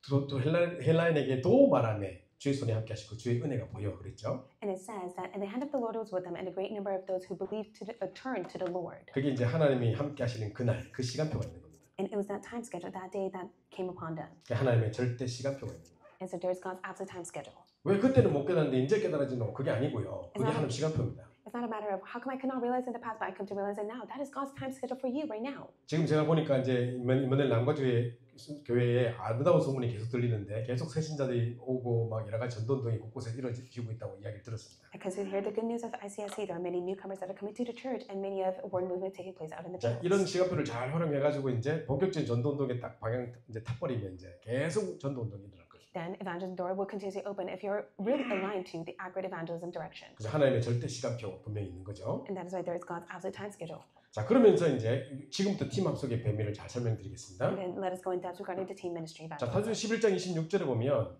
또 헬라인에게도 말하매 주의 손이 함께 하시고 주의 은혜가 보여 그랬죠. And it says that and the hand of the Lord was with them, and a great number of those who believed turned to the Lord. 그게 이제 하나님이 함께 하시는 그날 그 시간표가 있는 겁니다. And it was that time schedule, that day that came upon them. 하나님의 절대 시간표가 있는 겁니다. And so there's God's absolute time schedule. 왜 그때는 못 깨달았는데 이제 깨달아지노? 그게 아니고요. 그게 하나님 시간표입니다. It's not a matter of how come I could not realize in the past, but I come to realize it now. That is God's time schedule for you right now. 지금 제가 보니까 이제 이번에 남과교회에 아름다운 소문이 계속 들리는데 계속 새신자들이 오고 막 여러 가지 전도운동이 곳곳에 이루어지고 있다고 이야기를 들었습니다. Because we hear the good news of ICSC, there are many newcomers that are coming to the church, and many of word movement taking place out in the 자, fields. 이런 시간표를 잘 활용해가지고 이제 본격적인 전도운동에 딱 방향 이제 타버리면 이제 계속 전도운동이 일어날 것입니다. Then evangelism door will continuously open if you're really aligned to the accurate evangelism direction. 그래서 하나님의 절대 시간표 분명히 있는 거죠. And that is why there is God's absolute time schedule. 자, 그러면서 이제 지금부터 팀 합숙의 배밀을 잘 설명드리겠습니다. And then let us go in depth regarding the team ministry 자, evangelism. 사도행 11장 26절에 보면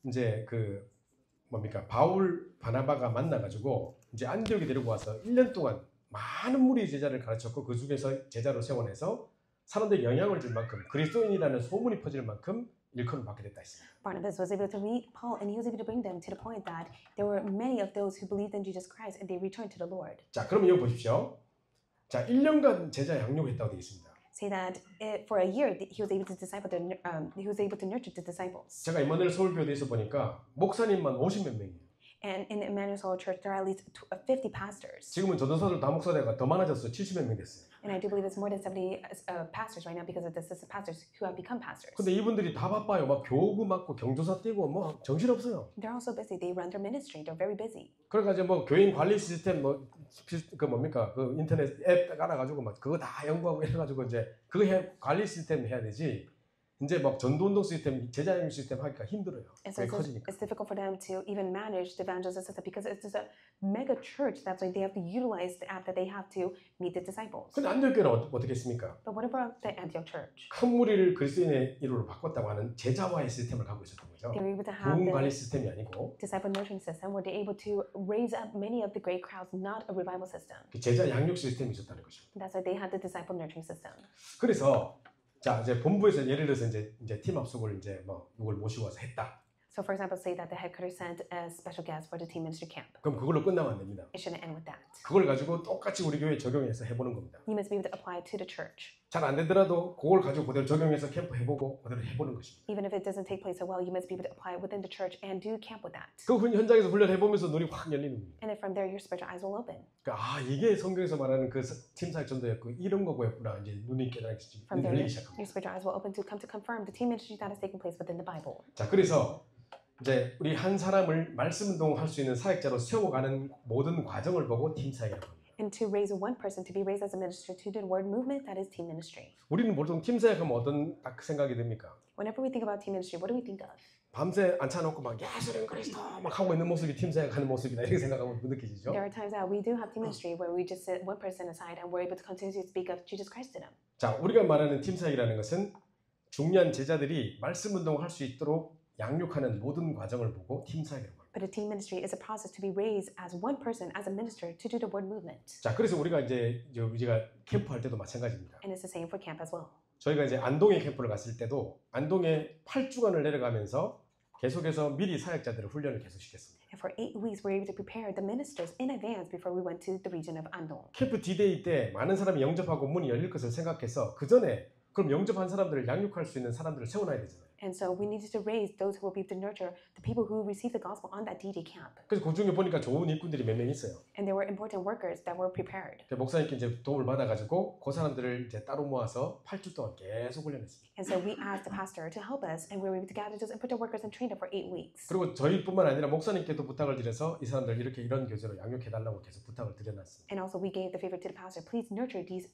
이제 그 뭡니까 바울 바나바가 만나가지고 이제 안디옥에 데리고 와서 1년 동안 많은 무리 제자를 가르쳤고 그 중에서 제자로 세워내서 사람들이 영향을 줄 만큼 그리스도인이라는 소문이 퍼질 만큼 일컬음을 받게 됐다 했습니다. Barnabas was able to meet Paul, and he was able to bring them to the point that there were many of those who believed in Jesus Christ, and they returned to the Lord. 자, 그럼 이거 보십시오. 자, 1년간 제자 양육을 했다고 되어 있습니다. Say that for a year he was able to he was able to nurture the disciples. 제가 이번에 서울교대에서 보니까 목사님만 50몇 명이에요. And in Emmanuel Church there are at least 50 pastors. 지금은 전도사들 다 목사대가 더 많아졌어요. 70몇 명 됐어요. And I do believe it's more than 70 pastors right now because of the assistant pastors who have become pastors. 근데 이분들이 다 바빠요. 막 교구 맡고 경조사 뛰고 뭐 정신없어요. They're also busy. They run their ministry. They're very busy. 그래가지고 뭐 교인 관리 시스템 그 뭡니까 그 인터넷 앱 깔아가지고 막 그거 다 연구하고 이래가지고 이제 그 관리 시스템 해야 되지. 이제 막 전도운동 시스템, 제자양 시스템 하기가 힘들어요. And so 꽤 커지니까. it's difficult for them to even manage the evangelism system because it's just a mega church. That's why they have to utilize the app that they have to meet the disciples. 근데 안디옥 교회는 어떻게 했습니까? But what about the Antioch church? 큰 무리를 그리스도인의 이루로 바꿨다고 하는 제자화의 시스템을 갖고 있었던 거죠. They were able to have 부흥 관리 the 시스템이 아니고 disciple nurturing system where they're able to raise up many of the great crowds, not a revival system. 그 제자 양육 시스템이 있었다는 거죠. That's why they had the disciple nurturing system. 그래서 자 이제 본부에서 예를 들어서 이제 팀 합숙을 이제 뭐 누굴 모시고 와서 했다. So, for example, say that the headquarters sent a special guest for the teen ministry camp. 그럼 그걸로 끝나면 안 됩니다. It shouldn't end with that. 그걸 가지고 똑같이 우리 교회에 적용해서 해보는 겁니다. You must be able to apply it to the church. 잘 안 되더라도 그걸 가지고 그대로 적용해서 캠프 해보고 그대로 해보는 것입니다. Even if it doesn't take place so well, you must be able to apply it within the church and do camp with that. 그 현장에서 훈련해보면서 눈이 확 열리는 겁니다. And then from there, your spiritual eyes will open. 그러니까 아 이게 성경에서 말하는 그 팀사역 전도였고 이런 거였구나 이제 눈이 깨닫기 From there, 열리기 시작합니다. your spiritual eyes will open to come to confirm the teen ministry that is taking place within the Bible. 자 그래서 이제 우리 한 사람을 말씀 운동할 수 있는 사역자로 세워가는 모든 과정을 보고 팀사역이라고 합니다. And to raise one person to be raised as a minister to the word movement, that is teen ministry. 우리는 보통 팀사역하면 어떤 딱 생각이 듭니까? Whenever we think about teen ministry, what do we think of? 밤새 앉혀놓고 막 예수님 그리스도 막 하고 있는 모습이 팀사역하는 모습이다 이렇게 생각하면 느끼시죠? There are times that we do have teen ministry where we just sit one person aside and we're able to continue to speak of Jesus Christ to them. 자 우리가 말하는 팀사역이라는 것은 중요한 제자들이 말씀 운동을 할 수 있도록 양육하는 모든 과정을 보고 팀사역이라고 합니다. But a teen ministry is a process to be raised as one person, as a minister, to do the word movement. 자 그래서 우리가 이제 우리가 캠프 할 때도 마찬가지입니다. And it's the same for camp as well. 저희가 이제 안동에 캠프를 갔을 때도 안동에 8주간을 내려가면서 계속해서 미리 사역자들을 훈련을 계속 시켰습니다. And for 8 weeks, we were able to prepare the ministers in advance before we went to the region of Andong. 캠프 D-Day 때 많은 사람이 영접하고 문이 열릴 것을 생각해서 그 전에 그럼 영접한 사람들을 양육할 수 있는 사람들을 세워놔야 되잖아요. And so we needed to raise those who will be able to nurture the people who receive the gospel on that D-Day camp. 그래서 그 중에 보니까 좋은 일꾼들이 몇 명 있어요. And there were important workers that were prepared. 목사님께 이제 도움을 받아가지고 그 사람들을 이제 따로 모아서 8주 동안 계속 훈련했습니다. And so we asked the pastor to help us, and we were able to gather those important workers and train them for 8 weeks. 그리고 저희뿐만 아니라 목사님께도 부탁을 드려서 이 사람들 이렇게 이런 교제로 양육해달라고 계속 부탁을 드려놨습니다. And also we gave the favor to the pastor, please nurture these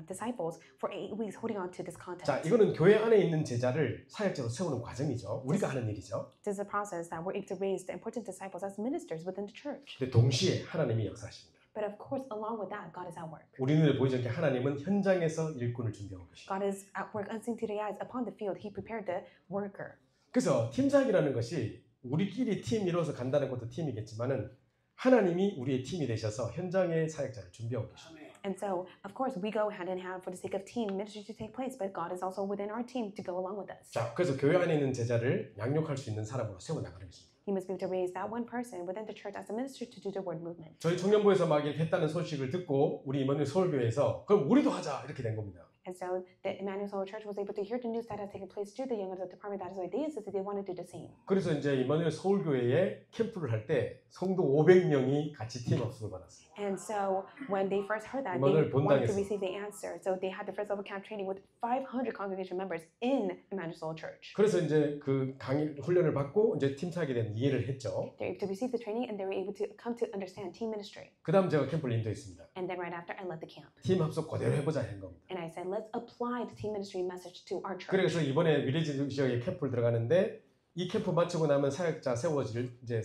disciples for 8 weeks holding on to this content. 자, 이거는 교회 안에 있는 제자를 사역자로 세우는 과정이죠. 우리가 하는 일이죠. This is a process that we're able to raise the important disciples as ministers within the church. 근데 동시에 하나님이 역사하십니다. But of course, along with that, God is at work. 우리 눈에 보이지 않게 하나님은 현장에서 일꾼을 준비하고 계십니다. God is at work unseen to the eyes upon the field. He prepared the worker. 그래서 팀사역이라는 것이 우리끼리 팀 이뤄서 간다는 것도 팀이겠지만은 하나님이 우리의 팀이 되셔서 현장의 사역자를 준비하고 계십니다. And so, of course, we go hand in hand for the sake of team ministry to take place, but God is also within our team to go along with us. 자, 그래서 교회 안에 있는 제자를 양육할 수 있는 사람으로 세워나가는 것입니다. He must be able to raise that one person within the church as a minister to do the word movement. 저희 청년부에서 막 이렇게 했다는 소식을 듣고 우리 이만희 서울교회에서 그럼 우리도 하자 이렇게 된 겁니다. And so the Emmanuel Soul Church was able to hear the news that had taken place to the young adult department. That is why they insisted they wanted to do the same. 그래서 이제 이만희 서울교회에 캠프를 할 때 성도 500명이 같이 팀 합숙을 받았어요. And so when they first heard that, 이만을 they wanted to 본당에서. receive the answer. So they had the first level camp training with 500 congregation members in Emmanuel Soul Church. 그래서 이제 그 강의 훈련을 받고 이제 팀 사역에 대한 이해를 했죠. They were able to receive the training and they were able to come to understand team ministry. 그다음 제가 캠프를 인도했습니다. And then right after, I led the camp. 팀 합숙 그대로 해보자 한 겁니다. And I said, let's apply the team ministry message to our church. 그래서 이번에 위레지 지역에 캠프를 들어가는데 이 캠프 마치고 나면 사역자 세워질 이제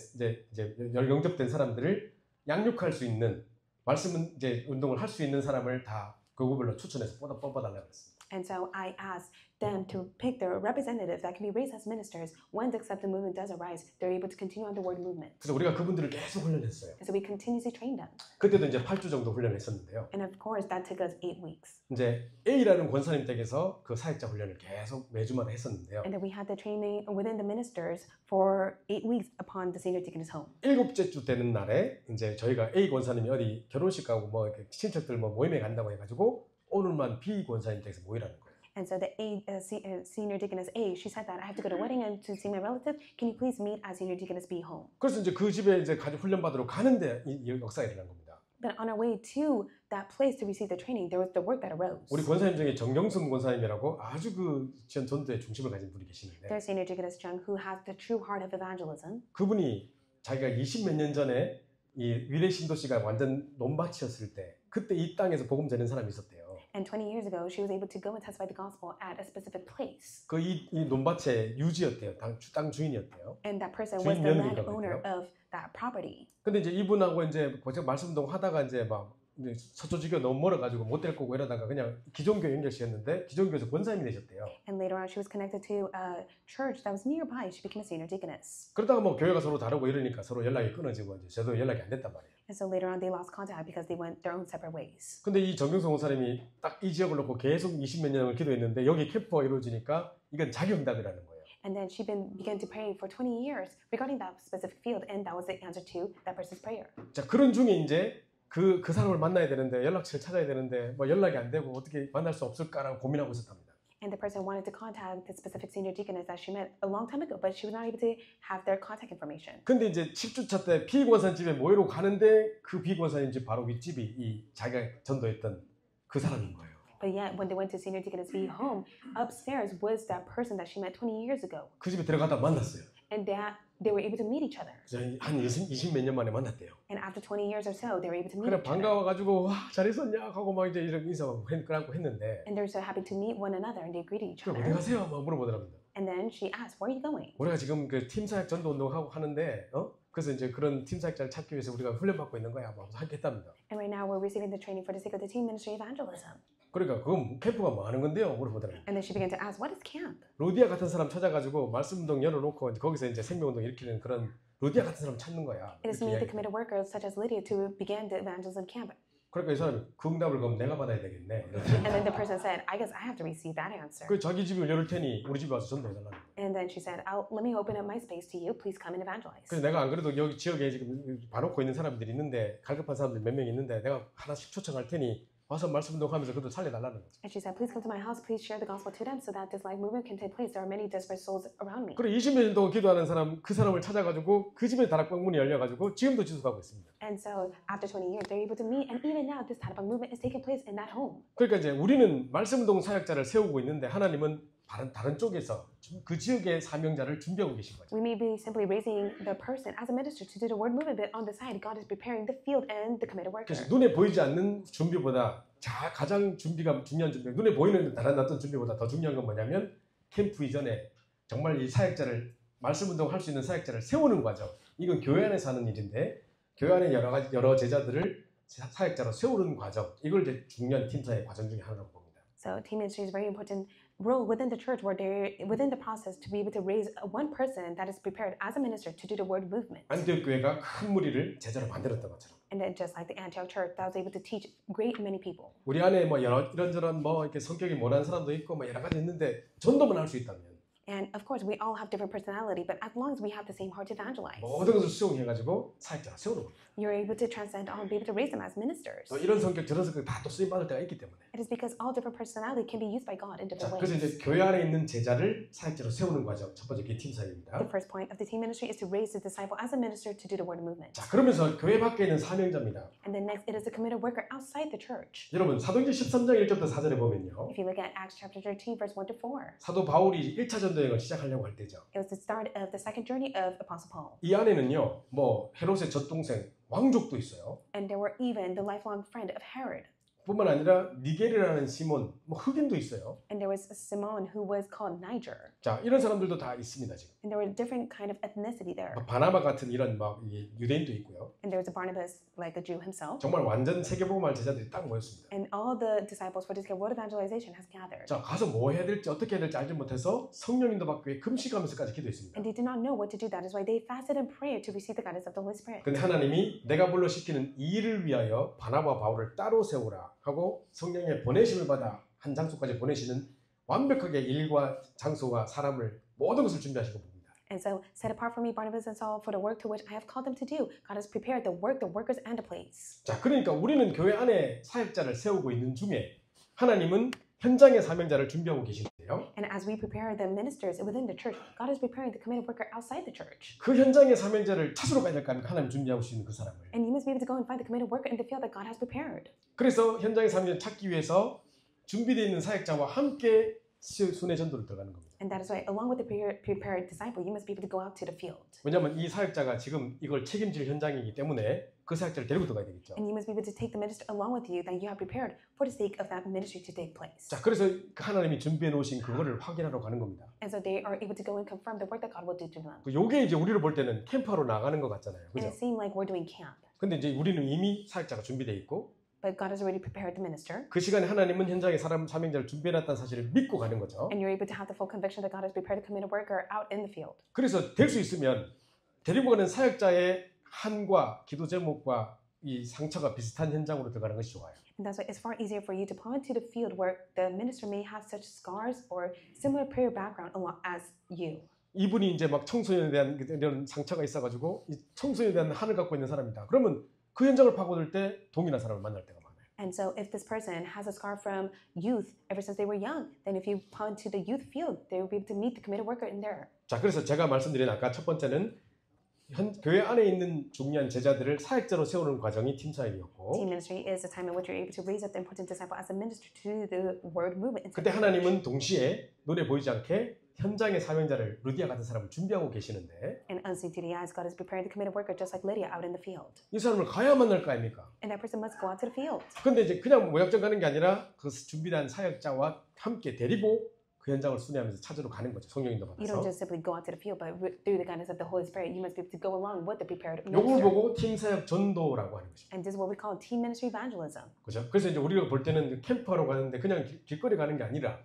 영접된 사람들을 양육할 수 있는 말씀 이제 운동을 할 수 있는 사람을 다 그룹별로 추천해서 뽑아달라고 했습니다. And so I asked them to pick their representatives that can be raised as ministers. When the accepted movement does arise, they're able to continue on the word movement. 그래서 우리가 그분들을 계속 훈련했어요. And so we continuously trained them. 그때도 이제 8주 정도 훈련했었는데요. And of course, that took us 8 weeks. 이제 A라는 권사님 댁에서 그 사역자 훈련을 계속 매주마다 했었는데요. And then we had the training within the ministers for 8 weeks upon the senior deaconess home. 7째 주 되는 날에 이제 저희가 A 권사님이 어디 결혼식 가고 뭐 이렇게 친척들 뭐 모임에 간다고 해가지고 오늘만 B 권사님 댁에서 모이라는 거예요. And so the senior deaconess A, she said that I have to go to a wedding and to see my relative. Can you please meet as senior deaconess B home? 그래서 이제 그 집에 이제 가족 훈련 받으러 가는데 이 역사가 일어난 겁니다. But on our way to that place to receive the training, there was the work that arose. 우리 권사님 중에 정경순 권사님이라고 아주 그 전도의 중심을 가진 분이 계시는데 There's senior deaconess Chung who has the true heart of evangelism. 그분이 자기가 20몇 년 전에 이 위례 신도시가 완전 논밭이었을 때 그때 이 땅에서 복음 전한 사람이 있었대요. And 20 years ago, she was able to go and testify the gospel at a specific place. 그 이 논밭의 유지였대요. 땅 주인이었대요. And that person was the 주인 landowner 며느리라고 of that property. 근데 이제 이분하고 이제 말씀 운동 하다가 이제 막 서초지교 너무 멀어가지고 못 될 거고 이러다가 그냥 기존교 연결시켰는데 기존교에서 권사님이 되셨대요. And later on, she was connected to a church that was nearby. She became a senior deaconess. 그러다가 뭐 교회가 서로 다르고 이러니까 서로 연락이 끊어지고 이제 저도 연락이 안 됐단 말이에요. And so later on, they lost contact because they went their own separate ways. 근데 이 정경성 목사님이 딱 이 지역을 놓고 계속 20몇 년을 기도했는데 여기 캠프가 이루어지니까 이건 자기 응답이라는 거예요. And then she began to pray for 20 years regarding that specific field, and that was the answer to that person's prayer. 자, 그런 중에 이제 그 사람을 만나야 되는데 연락처를 찾아야 되는데 뭐 연락이 안 되고 어떻게 만날 수 없을까라고 고민하고 있었답니다. And the person wanted to contact the specific senior deaconess that she met a long time ago, but she was not able to have their contact information. 근데 이제 10주차 때 피권사님 집에 모이러 가는데 그 피권사님 집 바로 윗집이 이 자기가 전도했던 그 사람인 거예요. But yet, when they went to senior deaconess B home, upstairs was that person that she met 20 years ago. 그 집에 들어가다 만났어요. And that they were able to meet each other. 한 20 몇 년 만에 만났대요. And after 20 years or so, they were able to meet 그래 each other. 반가워가지고 와 잘 있었냐 하고 막 이제 이런 인사하고 했는데 And they were so happy to meet one another, and they greeted each 그래 other. 어디 가세요? 막 물어보더랍니다. And then she asked, "Where are you going?" 우리가 지금 그 팀사역 전도 운동하고 하는데 그래서 이제 그런 팀사역자를 찾기 위해서 우리가 훈련받고 있는 거야. 막 함께 했답니다. And right now, we're receiving the training for the sake of the team ministry evangelism. 그러니까 그건 캠프가 뭐 하는 건데요? 물어보더랍니다. And then she began to ask, "What is camp?" 로디아 같은 사람 찾아가지고 말씀 운동 열어놓고 이제 거기서 이제 생명 운동 일으키는 그런 로디아 같은 사람 찾는 거야. It is 이렇게 me, the 이야기. committed workers such as Lydia, to begin the evangelism camp. 그러니까 이 사람이 그 응답을 그럼 내가 받아야 되겠네. And then the person said, "I guess I have to receive that answer." 그 자기 집을 열을 테니 우리 집에 와서 전도해달라는 거야. And then she said, let me open up my space to you. Please come and evangelize. 그래서 내가 안 그래도 여기 지역에 지금 봐놓고 있는 사람들이 있는데 갈급한 사람들 몇 명 있는데 내가 하나씩 초청할 테니 와서 말씀 운동하면서 그들 살려달라는 거죠. And she said, please come to my house. Please share the gospel to them so that this life movement can take place. There are many desperate souls around me. 그래 20몇 년 동안 기도하는 사람 그 사람을 찾아가지고 그 집에 다락방 문이 열려가지고 지금도 지속하고 있습니다. And so after 20 years, they're able to meet. And even now, this Tadabang movement is taking place in that home. 그러니까 이제 우리는 말씀 운동 사역자를 세우고 있는데 하나님은 다른 쪽에서 그 지역의 사명자를 준비하고 계신 거죠. We may be simply raising the person as a minister to do the word movement, but on the side, God is preparing the field and the committed worker. 그래서 눈에 보이지 않는 준비보다 가장 준비가 중요한 준비, 눈에 보이는 다른 어떤 준비보다 더 중요한 건 뭐냐면 캠프 이전에 정말 이 사역자를 말씀 운동할 수 있는 사역자를 세우는 과정. 이건 교회 안에서 하는 일인데 교회 안에 여러 제자들을 사역자로 세우는 과정. 이걸 이제 중요한 팀사의 과정 중에 하나라고 봅니다. So team ministry is very important role within the church where they're within the process to be able to raise one person that is prepared as a minister to do the word movement. 안디옥 교회가 큰 무리를 제자로 만들었던 것처럼. And then just like the Antioch church that was able to teach great many people. 우리 안에 뭐 이런저런 뭐 이렇게 성격이 모난 사람도 있고 뭐 여러 가지 있는데 전도만 할 수 있다면 And of course, we all have different personality, but as long as we have the same heart to evangelize, 모든 것을 수용해가지고 사역자로 세우는 겁니다. you're able to transcend all and be able to raise them as ministers. 또 이런 성격 저런 성격 다 또 쓰임 받을 때가 있기 때문에. It is because all different personality can be used by God in 자, different 그래서 ways. 이제 교회 안에 있는 제자를 사역자로 세우는 과정 첫 번째 게 팀사역입니다. The first point of the team ministry is to raise the disciple as a minister to do the word movement. 자, 그러면서 교회 밖에 있는 사명자입니다. And then next, it is the committed worker outside the church. 여러분 사도행전 13장 1절부터 4절에 보면요. If you look at Acts chapter 13, verse 1 to 4, 사도 바울이 1차 전도 여행을 시작하려고 할 때죠. it was the start of the second journey of Apostle Paul. 이 안에는요. 뭐 헤롯의 젖동생 왕족도 있어요. And there were even the lifelong friend of Herod. 뿐만 아니라 니게르라는 시몬, 뭐 흑인도 있어요. And there was Simon who was called Niger. 자, 이런 사람들도 다 있습니다 지금. And there were different kind of ethnicity there. 바나바 같은 이런 막 유대인도 있고요. And there was a Barnabas, like a Jew himself. 정말 완전 세계복음할 제자들이 딱 모였습니다. And all the disciples for this word evangelization has gathered. 자, 가서 뭐 해야 될지 어떻게 해야 될지 알지 못해서 성령님도 받기 위해 금식하면서까지 기도했습니다. And they did not know what to do. That is why they fasted and prayed to receive the guidance of the Holy Spirit. 근데 하나님이 내가 불러 시키는 이 일을 위하여 바나바 바울을 따로 세우라 하고 성령의 보내심을 받아 한 장소까지 보내시는 완벽하게 일과 장소와 사람을 모든 것을 준비하시고 봅니다. And so, set apart for me Barnabas and Saul for the work to which I have called them to do. God has prepared the work, the workers, and the place. 자, 그러니까 우리는 교회 안에 사역자를 세우고 있는 중에 하나님은 현장의 사명자를 준비하고 계시는데요. And as we prepare the ministers within the church, God is preparing the committed worker outside the church. 그 현장의 사명자를 찾으러 가야 될 거 아닙니까? 하나님 준비하고 계시는 그 사람을. And you must be able to go and find the committed worker in the field that God has prepared. 그래서 현장의 사명자를 찾기 위해서 준비되어 있는 사역자와 함께 순회 전도를 들어가는 겁니다. And that is why, along with the prepared disciple, you must be able to go out to the field. 왜냐하면 이 사역자가 지금 이걸 책임질 현장이기 때문에 그 사역자를 데리고 들어가야 되겠죠. And you must be able to take the minister along with you that you have prepared for the sake of that ministry to take place. 자, 그래서 하나님이 준비해 놓으신 그거를 확인하러 가는 겁니다. And so they are able to go and confirm the work that God will do to them. 요게 이제 우리를 볼 때는 캠프하러 나가는 것 같잖아요. And 그죠? it seemed like we're doing camp. 근데 이제 우리는 이미 사역자가 준비되어 있고 But God has already prepared the minister. 그 시간에 하나님은 현장에 사명자를 준비해놨다는 사실을 믿고 가는 거죠. And you're able to have the full conviction that God has prepared the committed worker out in the field. 그래서 될 수 있으면 데리고 가는 사역자의 한과 기도 제목과 이 상처가 비슷한 현장으로 들어가는 것이 좋아요. And that's why it's far easier for you to point to the field where the minister may have such scars or similar prayer background as you. 이분이 이제 막 청소년에 대한 이런 상처가 있어가지고 이 청소년에 대한 한을 갖고 있는 사람이다. 그러면 그 현장을 파고들 때 동일한 사람을 만날 때가 많아요. And so if this person has a scar from youth ever since they were young, then if you point to the youth field, they will be able to meet the committed worker in there. 자, 그래서 제가 말씀드린 아까 첫 번째는 교회 안에 있는 중요한 제자들을 사역자로 세우는 과정이 팀 사역이었고 Team ministry is a time in which you're able to raise up the important disciple as a minister to the word movement. 그때 하나님은 동시에 눈에 보이지 않게 현장의 사명자를 루디아 같은 사람을 준비하고 계시는데 And unseen to the eyes, God is preparing the committed worker just like Lydia out in the field. 이 사람을 가야 만날 거 아닙니까? And that person must go out to the field. 근데 이제 그냥 모약전 가는 게 아니라 그 준비된 사역자와 함께 데리고 그 현장을 순회하면서 찾으러 가는 거죠. 성령인도 You don't 받아서. just simply go out to the field, but through the guidance of the Holy Spirit, you must be able to go along with the prepared 요걸 minister. 보고 팀 사역 전도라고 하는 것입니다. And this is what we call team ministry evangelism. 그죠? 그래서 이제 우리가 볼 때는 캠프하러 가는데 그냥 길거리 가는 게 아니라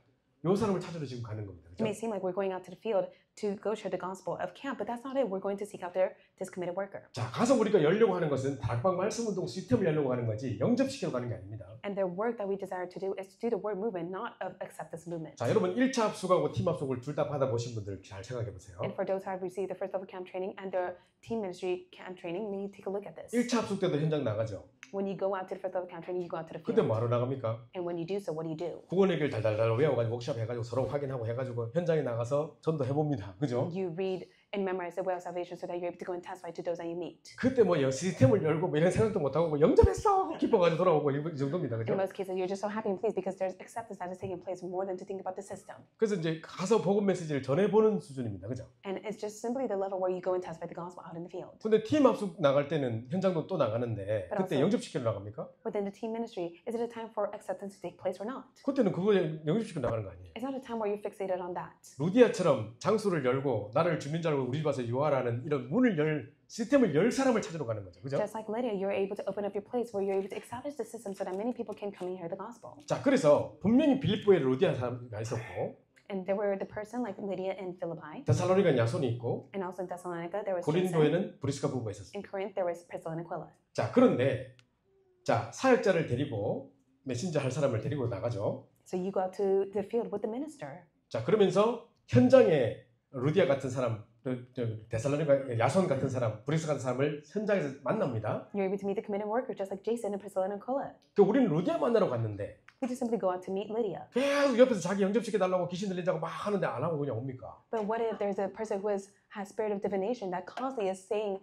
요 사람을 찾으러 지금 가는 겁니다. It may seem like we're going out to the field to go share the gospel of camp, but that's not it. We're going to seek out this committed worker. 자, 가서 우리가 열려고 하는 것은 다락방 말씀 운동 시스템을 열려고 하는 거지 영접시키러 가는 게 아닙니다. And the work that we desire to do is to do the word movement, not of acceptance movement. 자, 여러분 1차 합숙하고 팀 합숙을 둘 다 받아보신 분들 잘 생각해 보세요. And for those who have received the first level camp training and the team ministry camp training, you need to take a look at this. 1차 합숙 때도 현장 나가죠. When you go out to the first level camp training, you go out to the 근데 field. 뭐하러 나갑니까? And when you do so, what do you do? 구원의 길 달달달 외워가지고 워크숍 해가지고 서로 확인하고 해가지고 현장에 나가서 전도해봅니다. 그죠? You read and memorize the way of salvation so that you're able to go and testify to those that you meet. 그때 뭐 시스템을 열고 뭐 이런 생각도 못하고 뭐 영접했어! 기뻐가지고 돌아오고 이 정도입니다. In 그죠? most cases, you're just so happy and pleased because there's acceptance that is taking place more than to think about the system. 그래서 이제 가서 복음 메시지를 전해보는 수준입니다. 그죠? And it's just simply the level where you go and testify the gospel out in the field. 근데 팀 합숙 나갈 때는 현장도 또 나가는데 그때 also- 영접시키러 나갑니까? Within the team ministry, is it a time for acceptance to take place or not? 그때는 그거 영접시키러 나가는 거 아니에요. It's not a time where you're fixated on that. 루디아처럼 장소를 열고 나를 주민 줄 알고 우리 집 와서 유하라는 이런 문을 시스템을 열 사람을 찾으러 가는 거죠. 그죠? Just like Lydia, you're able to open up your place where you're able to establish the system so that many people can come and hear the gospel. 자, 그래서 분명히 빌립보에 루디아 사람가 있었고 And there were the person like Lydia in Philippi, 데살로니가 야손이 있고 and also in Thessalonica there was Jason. 고린도에는 브리스가 부부가 있었어요. In Corinth there was Priscilla and Aquila. 자, 그런데 자, 사역자를 데리고 메신저 할 사람을 데리고 나가죠. So you go out to the field with the minister. 자, 그러면서 현장에 루디아 같은 사람, 데살로니가 야손 같은 사람, 브리스 같은 사람을 현장에서 만납니다. You're able to meet the committed worker just like Jason and Priscilla and Aquila. 그 우리는 루디아 만나러 갔는데 We just simply go out to meet Lydia. 계속 옆에서 자기 영접시켜 달라고 귀신 들린다고 막 하는데 안 하고 그냥 옵니까? But what if there's a person who has spirit of divination that constantly is saying,